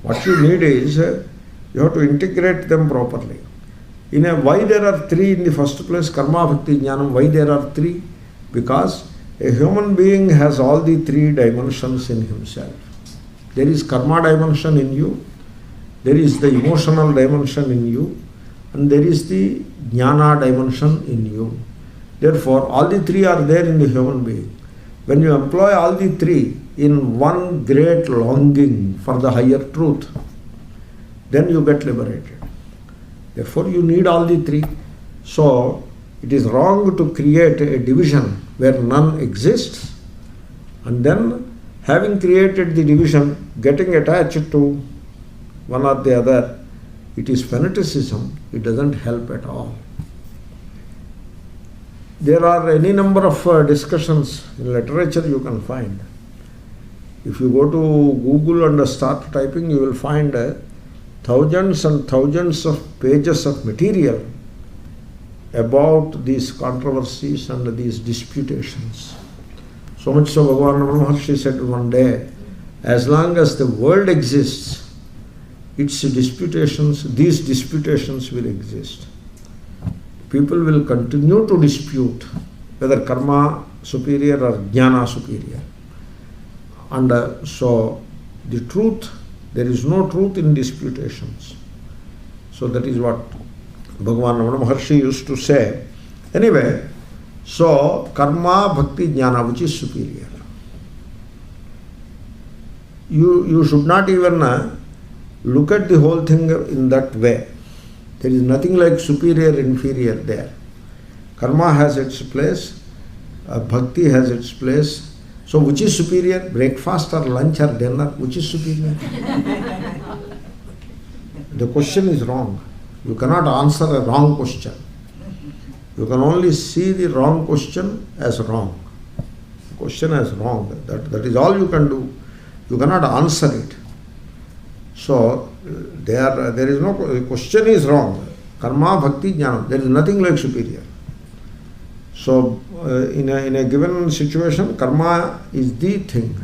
A: What you need is, you have to integrate them properly. Why there are 3 in the first place, karma, bhakti, jnana, why there are 3? Because a human being has all the 3 dimensions in himself. There is karma dimension in you, there is the emotional dimension in you, and there is the jnana dimension in you. Therefore, all the 3 are there in the human being. When you employ all the 3 in one great longing for the higher truth, then you get liberated. Therefore, you need all the 3. So, it is wrong to create a division where none exists, and then having created the division, getting attached to one or the other, it is fanaticism. It doesn't help at all. There are any number of discussions in literature you can find. If you go to Google and start typing, you will find thousands and thousands of pages of material about these controversies and these disputations. So much so Bhagavan Ramana Maharshi said one day, as long as the world exists, its disputations, these disputations will exist. People will continue to dispute whether karma superior or jnana superior. And so the truth, there is no truth in disputations. So that is what Bhagavan Ramana Maharshi used to say. Anyway, so karma, bhakti, jnana, which is superior? You should not even look at the whole thing in that way. There is nothing like superior, inferior there. Karma has its place, bhakti has its place. So which is superior? Breakfast or lunch or dinner? Which is superior? The question is wrong. You cannot answer a wrong question. You can only see the wrong question as wrong. The question as wrong. That is all you can do. You cannot answer it. So there is no, the question is wrong. Karma, bhakti, jnana. There is nothing like superior. So in a given situation, karma is the thing.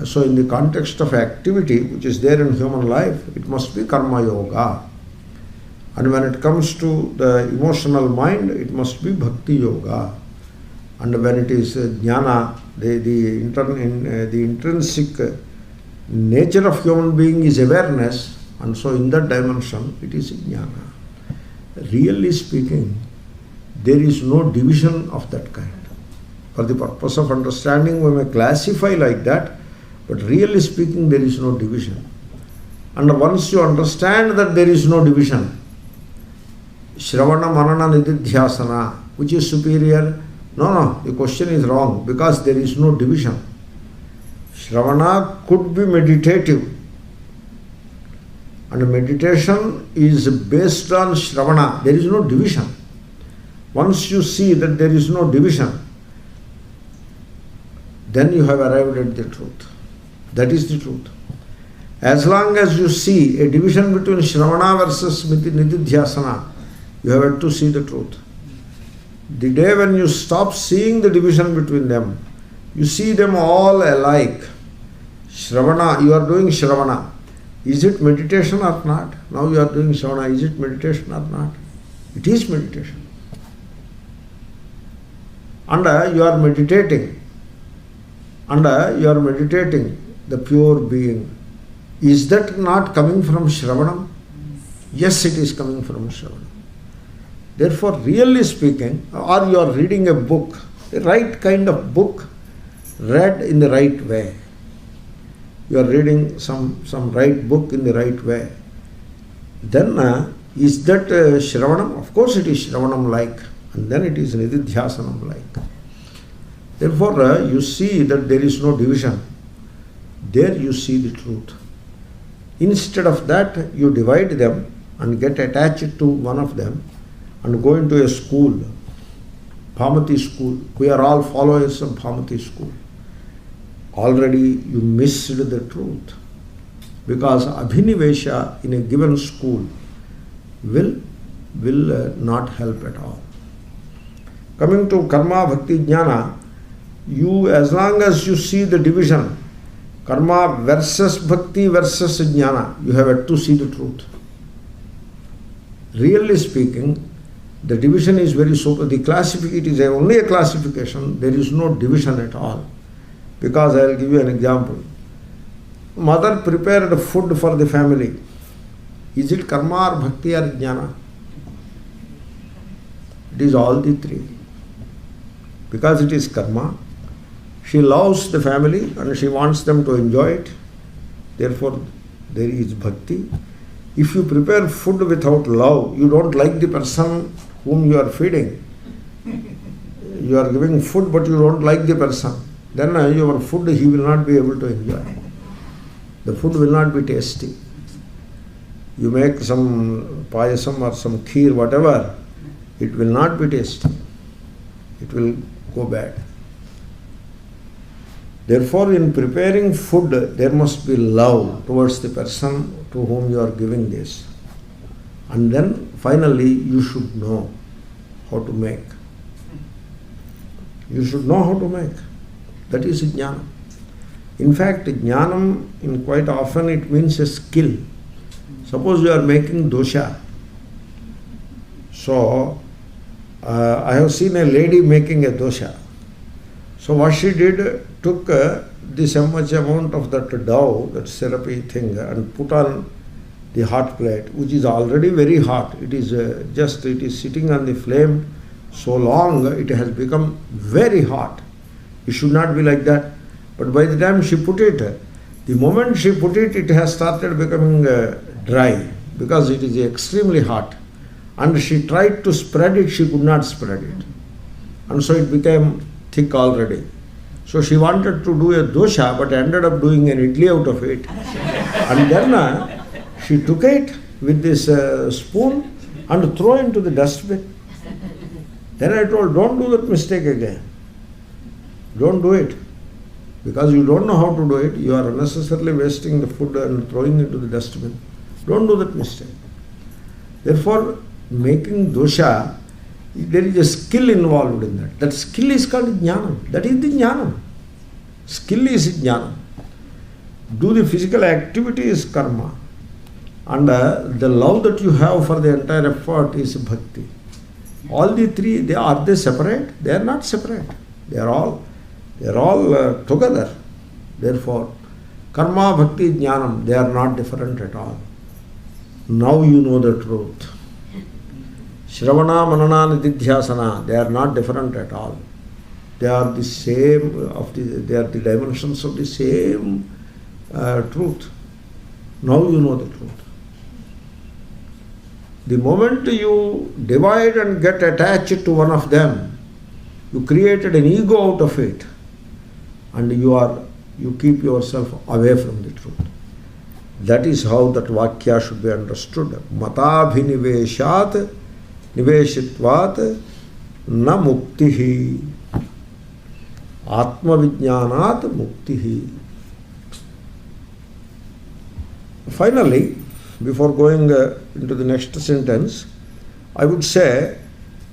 A: So in the context of activity which is there in human life, it must be karma yoga. And when it comes to the emotional mind, it must be bhakti yoga. And when it is jnana, the intrinsic Nature of human being is awareness, and so in that dimension it is jnana. Really speaking, there is no division of that kind. For the purpose of understanding, we may classify like that, but really speaking, there is no division. And once you understand that there is no division, Shravana, Manana, Nididhyasana, which is superior? No, the question is wrong, because there is no division. Shravana could be meditative, and meditation is based on Shravana. There is no division. Once you see that there is no division, then you have arrived at the truth. That is the truth. As long as you see a division between Shravana versus Nididhyasana, you have yet to see the truth. The day when you stop seeing the division between them, you see them all alike. Shravana, you are doing Shravana. Is it meditation or not? Now you are doing Shravana. Is it meditation or not? It is meditation. And you are meditating. And you are meditating the pure being. Is that not coming from Shravanam? Yes, it is coming from Shravanam. Therefore, really speaking, or you are reading a book, the right kind of book, read in the right way. You are reading some right book in the right way. Then, is that Shravanam? Of course it is Shravanam-like. And then it is Nididhyasanam-like. Therefore, you see that there is no division. There you see the truth. Instead of that, you divide them and get attached to one of them and go into a school, Bhamati school. We are all followers of Bhamati school. Already you missed the truth, because Abhinivesha in a given school will not help at all. Coming to karma, bhakti, jnana, you, as long as you see the division, karma versus bhakti versus jnana, you have yet to see the truth. Really speaking, the division is very super. The classification, it is only a classification. There is no division at all. Because I will give you an example. Mother prepared food for the family. Is it karma or bhakti or jnana? It is all the three. Because it is karma, she loves the family and she wants them to enjoy it. Therefore, there is bhakti. If you prepare food without love, you don't like the person whom you are feeding. You are giving food but you don't like the person. Then your food he will not be able to enjoy. The food will not be tasty. You make some payasam or some kheer, whatever, it will not be tasty. It will go bad. Therefore, in preparing food, there must be love towards the person to whom you are giving this. And then finally, you should know how to make. You should know how to make. That is jnana. In fact, jnanam, in quite often it means a skill. Suppose you are making dosha. So, I have seen a lady making a dosha. So what she did, took this much amount of that dough, that syrupy thing, and put on the hot plate, which is already very hot. It is it is sitting on the flame so long, it has become very hot. It should not be like that. But by the time she put it, the moment she put it, it has started becoming dry, because it is extremely hot. And she tried to spread it, she could not spread it. And so it became thick already. So she wanted to do a dosha, but ended up doing an idli out of it. And then she took it with this spoon and threw into the dustbin. Then I told, don't do that mistake again. Don't do it. Because you don't know how to do it, you are unnecessarily wasting the food and throwing it into the dustbin. Don't do that mistake. Therefore, making dosha, there is a skill involved in that. That skill is called jnanam. That is the jnanam. Skill is jnanam. Do the physical activity is karma. And the love that you have for the entire effort is bhakti. All the three, are they separate? They are not separate. They are all together. Therefore, Karma, bhakti, jnanam, they are not different at all. Now you know the truth. Shravana, manana, nididhyasana, they are not different at all. They are the same, they are the dimensions of the same truth. Now you know the truth. The moment you divide and get attached to one of them, you created an ego out of it, and you keep yourself away from the truth. That is how that Vakya should be understood. Matabhiniveshat niveshitvat na muktihi. Atma vijnanat muktihi. Finally, before going into the next sentence, I would say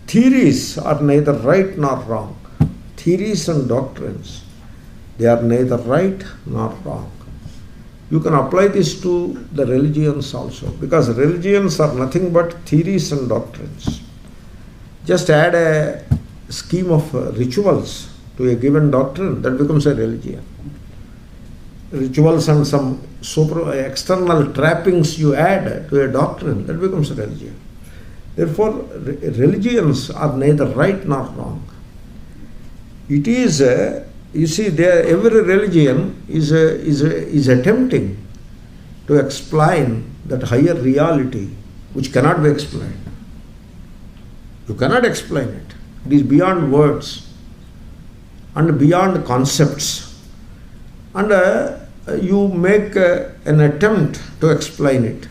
A: theories are neither right nor wrong. Theories and doctrines, they are neither right nor wrong. You can apply this to the religions also, because religions are nothing but theories and doctrines. Just add a scheme of rituals to a given doctrine, that becomes a religion. Rituals and some external trappings you add to a doctrine, that becomes a religion. Therefore, religions are neither right nor wrong. It is, you see, every religion is attempting to explain that higher reality which cannot be explained. You cannot explain it. It is beyond words and beyond concepts. And you make an attempt to explain it.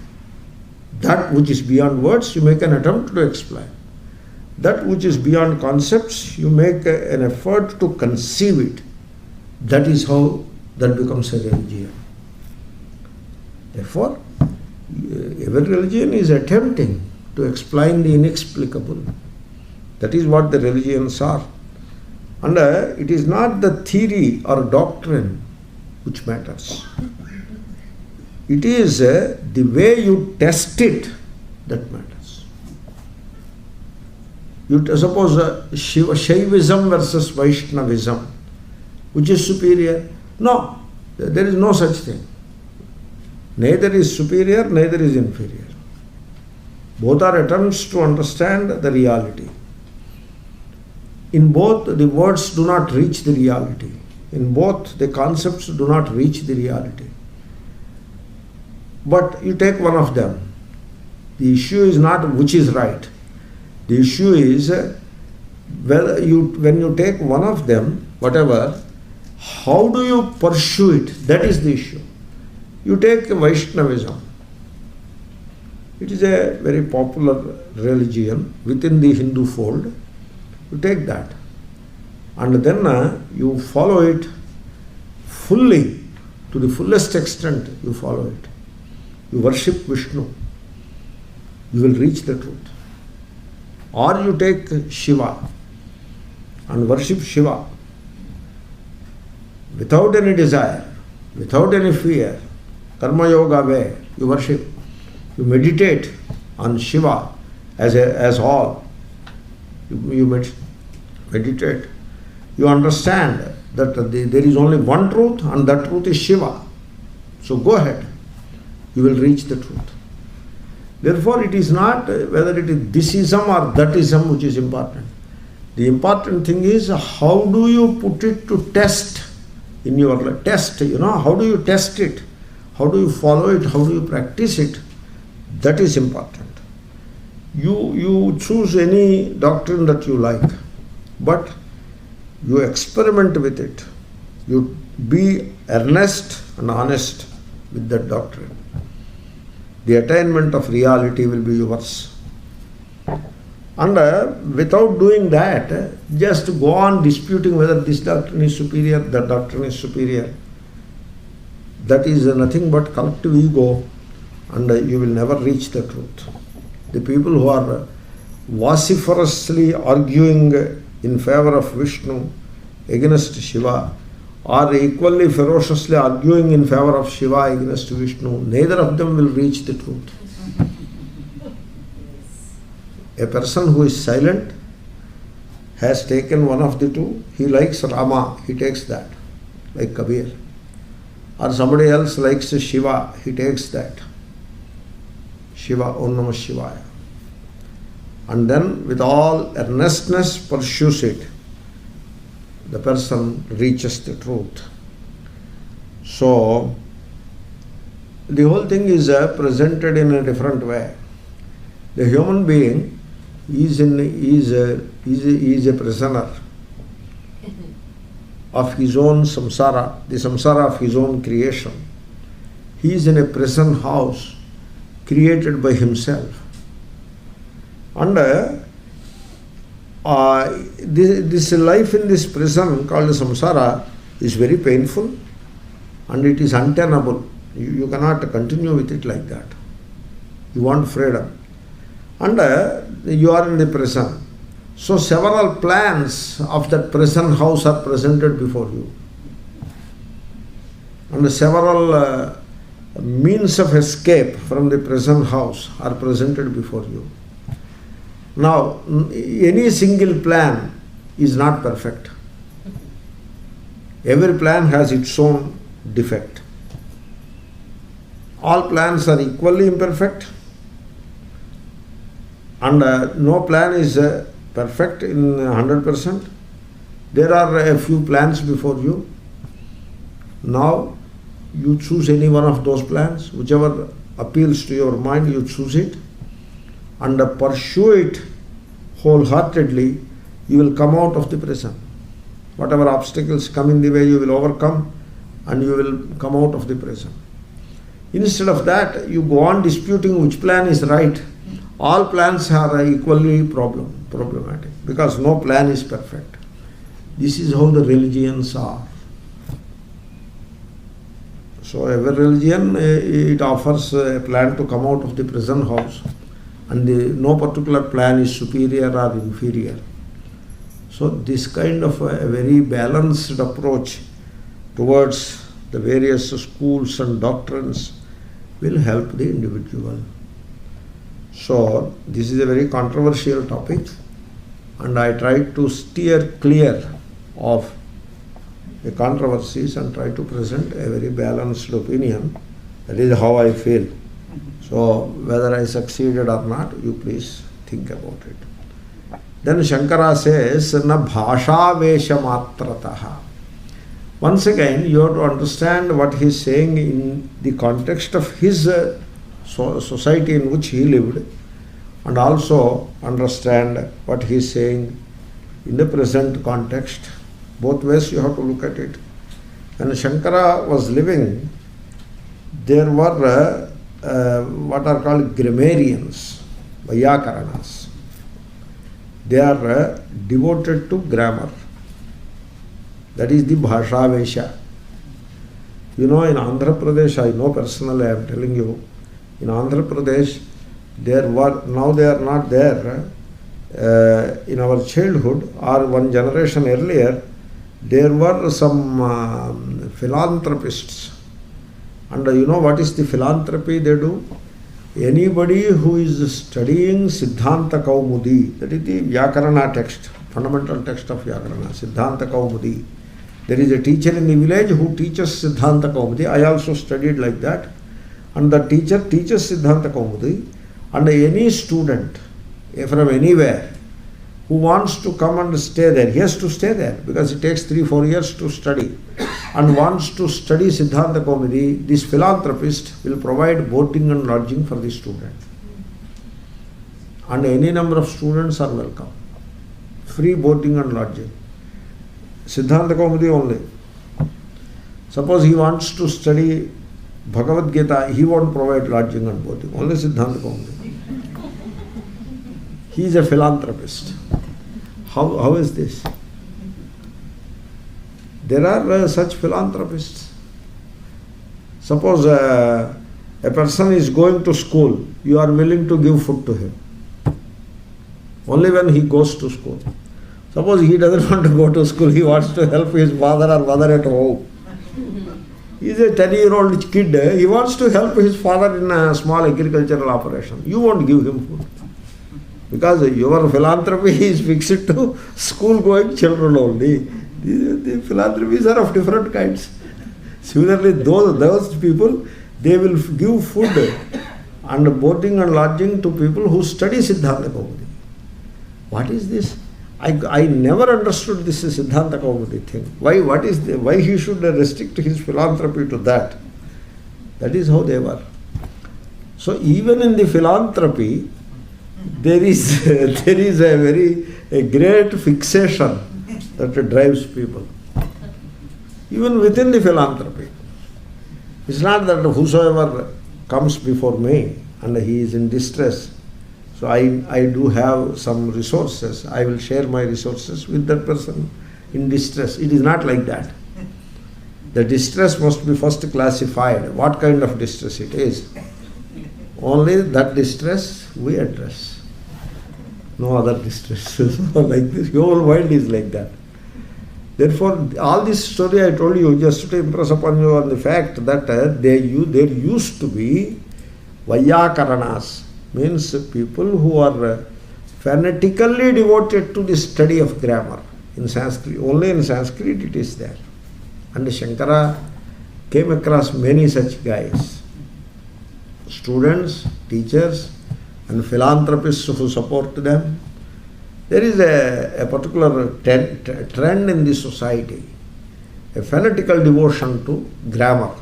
A: That which is beyond words, you make an attempt to explain. That which is beyond concepts, you make an effort to conceive it. That is how that becomes a religion. Therefore, every religion is attempting to explain the inexplicable. That is what the religions are. And it is not the theory or doctrine which matters. It is the way you test it that matters. You suppose Shaivism versus Vaishnavism, which is superior? No, there is no such thing. Neither is superior, neither is inferior. Both are attempts to understand the reality. In both, the words do not reach the reality. In both, the concepts do not reach the reality. But you take one of them. The issue is not which is right. The issue is when you take one of them, whatever, how do you pursue it? That is the issue. You take Vaishnavism. It is a very popular religion within the Hindu fold. You take that. And then you follow it fully, to the fullest extent you follow it. You worship Vishnu. You will reach the truth. Or you take Shiva and worship Shiva without any desire, without any fear. Karma Yoga way, you worship. You meditate on Shiva as all. You meditate. You understand that there is only one truth, and that truth is Shiva. So go ahead. You will reach the truth. Therefore, it is not whether it is thisism or thatism which is important. The important thing is how do you put it to test in your life. Test, how do you test it? How do you follow it? How do you practice it? That is important. You choose any doctrine that you like, but you experiment with it. You be earnest and honest with that doctrine. The attainment of reality will be yours. And without doing that, just go on disputing whether this doctrine is superior, that doctrine is superior. That is nothing but collective ego, and you will never reach the truth. The people who are vociferously arguing in favor of Vishnu against Shiva are equally ferociously arguing in favor of Shiva against Vishnu. Neither of them will reach the truth. A person who is silent has taken one of the two. He likes Rama, he takes that, like Kabir. or somebody else likes Shiva, he takes that. Shiva, Om Namah Shivaya. And then with all earnestness pursues it. The person reaches the truth. So, the whole thing is presented in a different way. The human being is a prisoner of his own samsara, the samsara of his own creation. He is in a prison house created by himself. And this life in this prison called samsara is very painful and it is untenable. You cannot continue with it like that. You want freedom. And you are in the prison. So several plans of that prison house are presented before you. And several means of escape from the prison house are presented before you. Now, any single plan is not perfect. Every plan has its own defect. All plans are equally imperfect, and no plan is perfect in 100%. There are a few plans before you. Now, you choose any one of those plans, whichever appeals to your mind, you choose it, and pursue it wholeheartedly. You will come out of the prison. Whatever obstacles come in the way, you will overcome, and you will come out of the prison. Instead of that, you go on disputing which plan is right. All plans are equally problematic, because no plan is perfect. This is how the religions are. So every religion, it offers a plan to come out of the prison house, and no particular plan is superior or inferior. So this kind of a very balanced approach towards the various schools and doctrines will help the individual. So this is a very controversial topic, and I try to steer clear of the controversies and try to present a very balanced opinion. That is how I feel. So whether I succeeded or not, you please think about it. Then Shankara says, na bhasha vesha matrataha. Once again, you have to understand what he is saying in the context of his society in which he lived, and also understand what he is saying in the present context. Both ways you have to look at it. When Shankara was living, there were what are called grammarians, Vyakaranas. They are devoted to grammar. That is the Bhasha Vesha. You know, in Andhra Pradesh, I know personally, I am telling you, in Andhra Pradesh, there were, now they are not there. In our childhood or one generation earlier, there were some philanthropists. And you know what is the philanthropy they do? Anybody who is studying Siddhanta Kaumudi, that is the Vyakarana text, fundamental text of Vyakarana, Siddhanta Kaumudi. There is a teacher in the village who teaches Siddhanta Kaumudi. I also studied like that. And the teacher teaches Siddhanta Kaumudi. And any student from anywhere who wants to come and stay there, he has to stay there because it takes 3-4 years to study, and wants to study Siddhanta Kaumudi, this philanthropist will provide boarding and lodging for the student. And any number of students are welcome. Free boarding and lodging. Siddhanta Kaumudi only. Suppose he wants to study Bhagavad Gita, he won't provide lodging and boarding, only Siddhanta Kaumudi. He is a philanthropist. How is this? There are such philanthropists. Suppose a person is going to school, you are willing to give food to him. Only when he goes to school. Suppose he doesn't want to go to school, he wants to help his father or mother at home. He is a 10-year-old kid, he wants to help his father in a small agricultural operation. You won't give him food. Because your philanthropy is fixed to school-going children only. The philanthropies are of different kinds. Similarly, those people, they will give food and boarding and lodging to people who study Siddhanta Kaumudi. What is this? I never understood this Siddhanta Kaumudi thing. Why he should restrict his philanthropy to that? That is how they were. So even in the philanthropy, there is a great fixation that drives people. Even within the philanthropy. It's not that whosoever comes before me and he is in distress, so I do have some resources, I will share my resources with that person in distress. It is not like that. The distress must be first classified. What kind of distress it is? Only that distress we address. No other distress. Like this, your whole world is like that. Therefore, all this story I told you just to impress upon you on the fact that there used to be Vaiyakaranas, means people who are fanatically devoted to the study of grammar in Sanskrit. Only in Sanskrit it is there. And Shankara came across many such guys, students, teachers, and philanthropists who support them. There is a particular trend in the society, a fanatical devotion to grammar.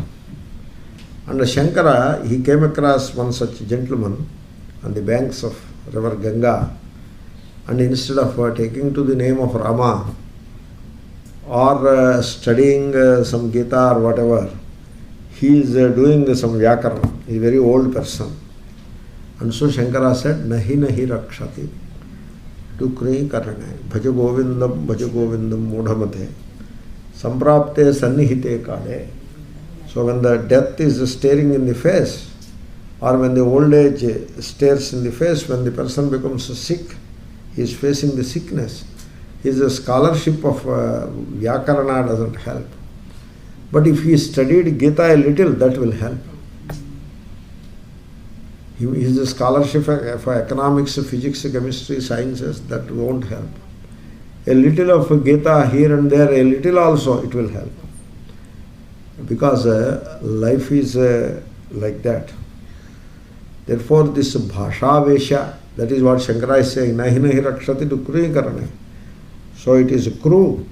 A: And Shankara, he came across one such gentleman on the banks of river Ganga, and instead of taking to the name of Rama or studying some Gita or whatever, he is doing some Vyakarana. He is a very old person. And so Shankara said, Nahi nahi rakshati. Tukri karane. Bhaja govindam mudhamate. Samprapte sannihite kale. So when the death is staring in the face, or when the old age stares in the face, when the person becomes sick, he is facing the sickness. His scholarship of Vyakarana doesn't help. But if he studied Gita a little, that will help. His scholarship for economics, physics, chemistry, sciences, that won't help. A little of Gita here and there, a little also, it will help. Because life is like that. Therefore, this bhasha vesha, that is what Shankara is saying, nahi nahi rakshati dukri karane. So it is kru,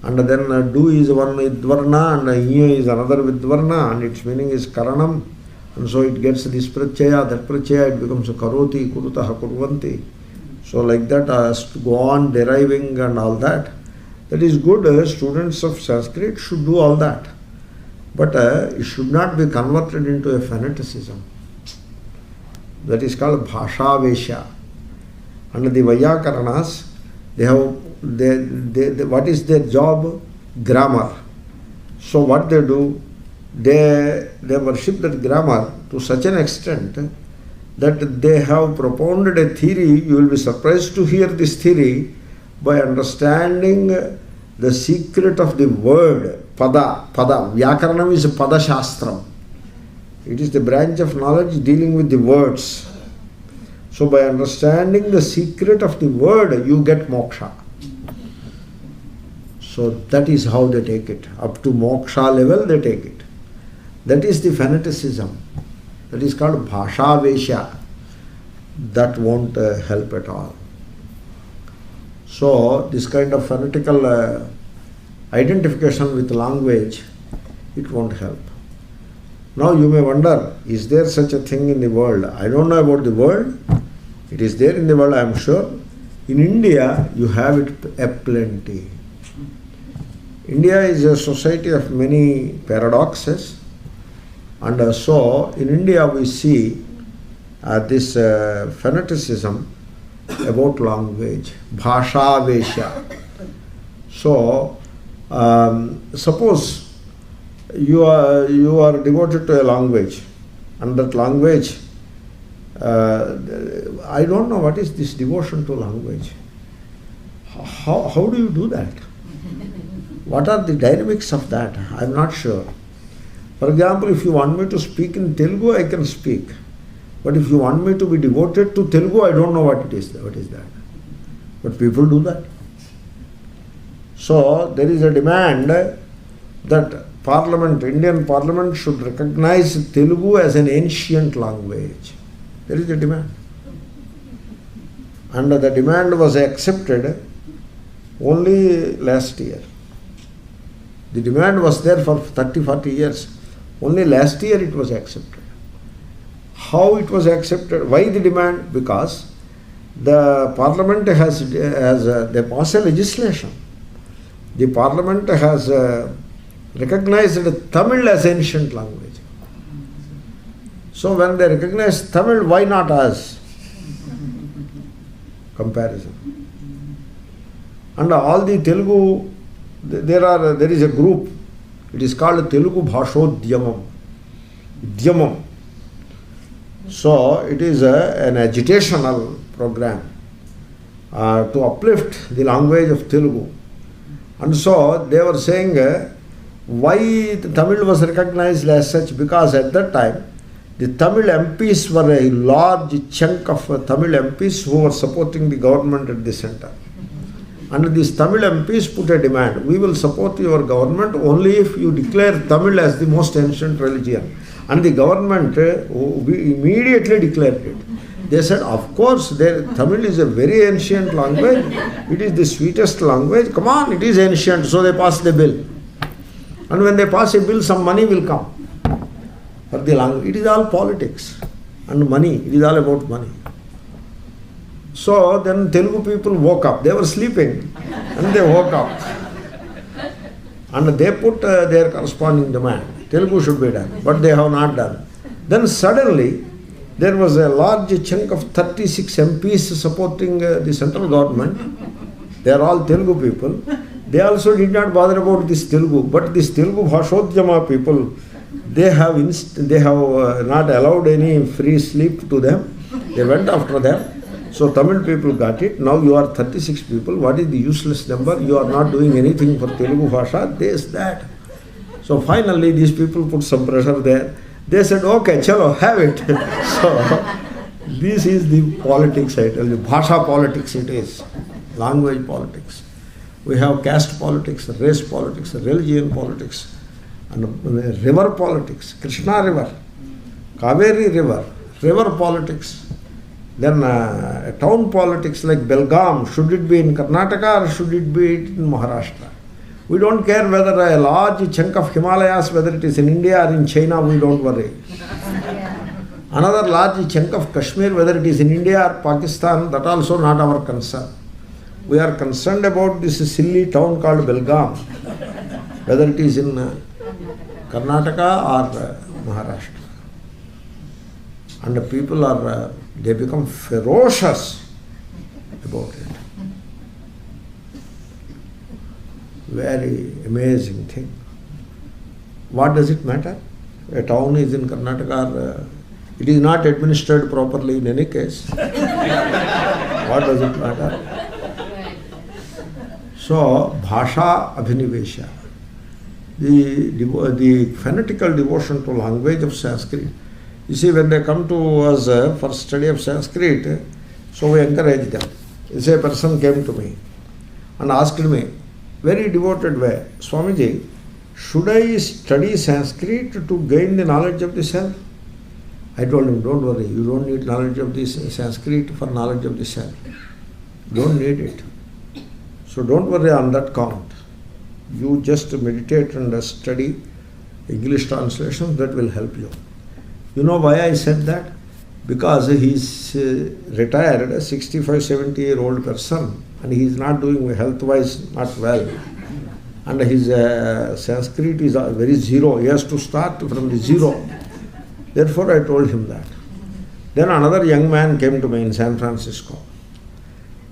A: and then do is one vidvarna, and nya is another vidvarna, and its meaning is karanam, and so it gets this pratyaya, that pratyaya, it becomes karoti, kurutaha, kurvanti. So like that has to go on deriving and all that. That is good. Students of Sanskrit should do all that. But it should not be converted into a fanaticism. That is called bhasha vesha. And the Vaiyakaranas, they have what is their job? Grammar. So what they do, they worship that grammar to such an extent that they have propounded a theory. You will be surprised to hear this theory by understanding the secret of the word pada. Vyakaranam is pada shastram. It is the branch of knowledge dealing with the words. So by understanding the secret of the word, you get moksha. So that is how they take it. Up to moksha level they take it. That is the fanaticism. That is called bhasha vesha. That won't help at all. So this kind of fanatical identification with language, it won't help. Now you may wonder, is there such a thing in the world? I don't know about the world. It is there in the world, I am sure. In India, you have it aplenty. India is a society of many paradoxes. And so in India we see this fanaticism about language, bhasha vesha. So suppose you are devoted to a language, and that language, I don't know what is this devotion to language. How do you do that? What are the dynamics of that? I am not sure. For example, if you want me to speak in Telugu, I can speak. But if you want me to be devoted to Telugu, I don't know what it is. What is that? But people do that. So there is a demand that Parliament, Indian Parliament should recognize Telugu as an ancient language. There is a demand. And the demand was accepted only last year. The demand was there for 30-40 years. Only last year it was accepted. How it was accepted? Why the demand? Because the Parliament they passed a legislation. The Parliament has recognized Tamil as ancient language. So when they recognize Tamil, why not us? Comparison. And all the Telugu, there is a group, it is called Telugu Bhashodhyamam. Dhyamam. So it is an agitational program to uplift the language of Telugu. And so they were saying why the Tamil was recognized as such, because at that time the Tamil MPs were a large chunk of Tamil MPs who were supporting the government at the center. And these Tamil MPs put a demand: we will support your government only if you declare Tamil as the most ancient religion. And the government immediately declared it. They said, of course, Tamil is a very ancient language. It is the sweetest language. Come on, it is ancient. So they passed the bill. And when they pass a bill, some money will come for the language. It is all politics and money. It is all about money. So then Telugu people woke up. They were sleeping and they woke up. And they put their corresponding demand. Telugu should be done. But they have not done. Then suddenly, there was a large chunk of 36 MPs supporting the central government. They are all Telugu people. They also did not bother about this Telugu. But this Telugu Bhashodhyama people, they have not allowed any free sleep to them. They went after them. So Tamil people got it. Now you are 36 people. What is the useless number? You are not doing anything for Telugu Bhasha. This, that. So finally these people put some pressure there. They said, okay, chalo, have it. So this is the politics, I tell you. Bhasha politics it is. Language politics. We have caste politics, race politics, religion politics, and river politics. Krishna River, Kaveri River, river politics. Then town politics like Belgaum, should it be in Karnataka or should it be in Maharashtra? We don't care whether a large chunk of Himalayas, whether it is in India or in China, we don't worry. Another large chunk of Kashmir, whether it is in India or Pakistan, that also not our concern. We are concerned about this silly town called Belgaum, whether it is in Karnataka or Maharashtra. And the people are, they become ferocious about it. Very amazing thing. What does it matter? A town is in Karnataka, it is not administered properly in any case. What does it matter? So, Bhasha Abhinivesha, the fanatical devotion to language of Sanskrit. You see, when they come to us for study of Sanskrit, so we encourage them. You say, a person came to me and asked me, very devoted way, Swamiji, should I study Sanskrit to gain the knowledge of the self? I told him, don't worry, you don't need knowledge of this Sanskrit for knowledge of the self. Don't need it. So don't worry on that count. You just meditate and study English translations, that will help you. You know why I said that? Because he is retired, a 65, 70-year-old person, and he is not doing health-wise not well. And his Sanskrit is very zero. He has to start from the zero. Therefore, I told him that. Then another young man came to me in San Francisco.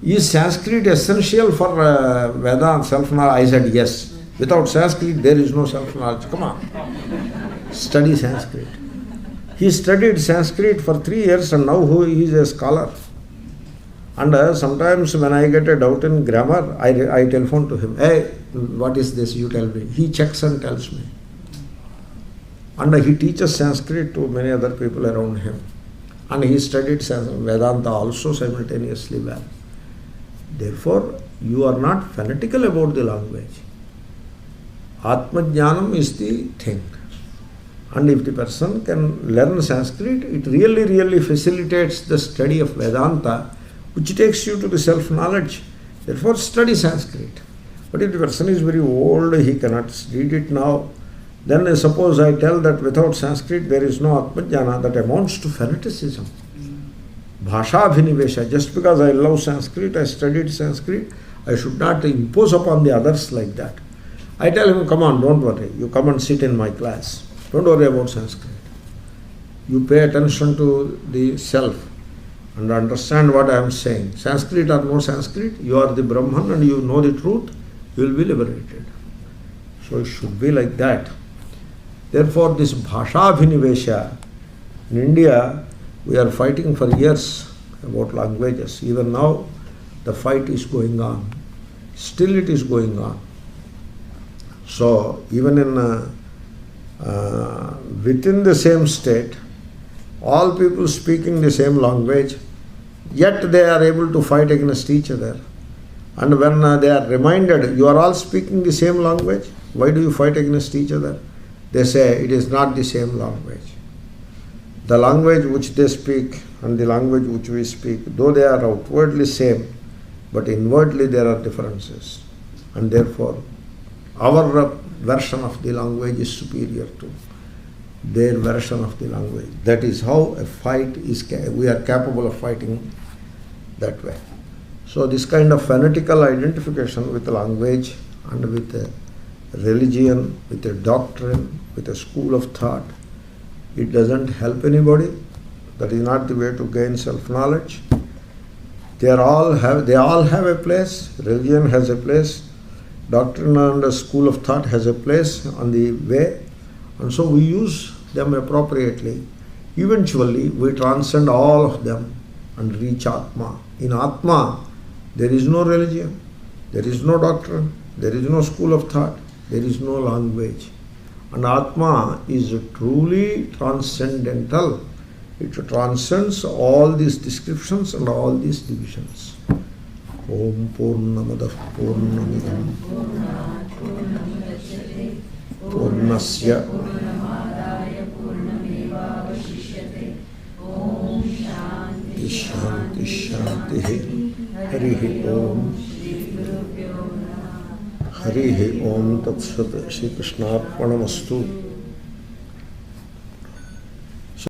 A: Is Sanskrit essential for Vedanta, self-knowledge? I said, yes. Without Sanskrit, there is no self-knowledge. Come on. Study Sanskrit. He studied Sanskrit for 3 years and now he is a scholar. And sometimes when I get a doubt in grammar, I telephone to him. Hey, what is this? You tell me. He checks and tells me. And he teaches Sanskrit to many other people around him. And he studied Vedanta also simultaneously well. Therefore, you are not fanatical about the language. Atmajnanam is the thing. And if the person can learn Sanskrit, it really, really facilitates the study of Vedanta, which takes you to the self-knowledge. Therefore, study Sanskrit. But if the person is very old, he cannot read it now, then suppose I tell that without Sanskrit there is no Atmajnana, that amounts to fanaticism. Bhasha Abhinivesha. Just because I love Sanskrit, I studied Sanskrit, I should not impose upon the others like that. I tell him, come on, don't worry, you come and sit in my class. Don't worry about Sanskrit. You pay attention to the self and understand what I am saying. Sanskrit or no Sanskrit, you are the Brahman and you know the truth, you will be liberated. So it should be like that. Therefore, this Bhasha Abhinivesha, in India, we are fighting for years about languages. Even now, the fight is going on. Still it is going on. So, even in within the same state, all people speaking the same language, yet they are able to fight against each other. And when they are reminded, you are all speaking the same language, why do you fight against each other? They say, it is not the same language. The language which they speak and the language which we speak, though they are outwardly same, but inwardly there are differences. And therefore, our version of the language is superior to their version of the language. That is how a fight is, we are capable of fighting that way. So this kind of fanatical identification with language and with a religion, with a doctrine, with a school of thought, it doesn't help anybody. That is not the way to gain self-knowledge. They all have a place. Religion has a place. Doctrine and a school of thought has a place on the way. And so we use them appropriately. Eventually, we transcend all of them and reach Atma. In Atma, there is no religion, there is no doctrine, there is no school of thought, there is no language. And Atma is truly transcendental. It transcends all these descriptions and all these divisions. Om Purnamadah Purnamidam Purnasya Shanti Shanti Harihi Om Harihi Om Tat Sat Shri Krishnarpanamastu.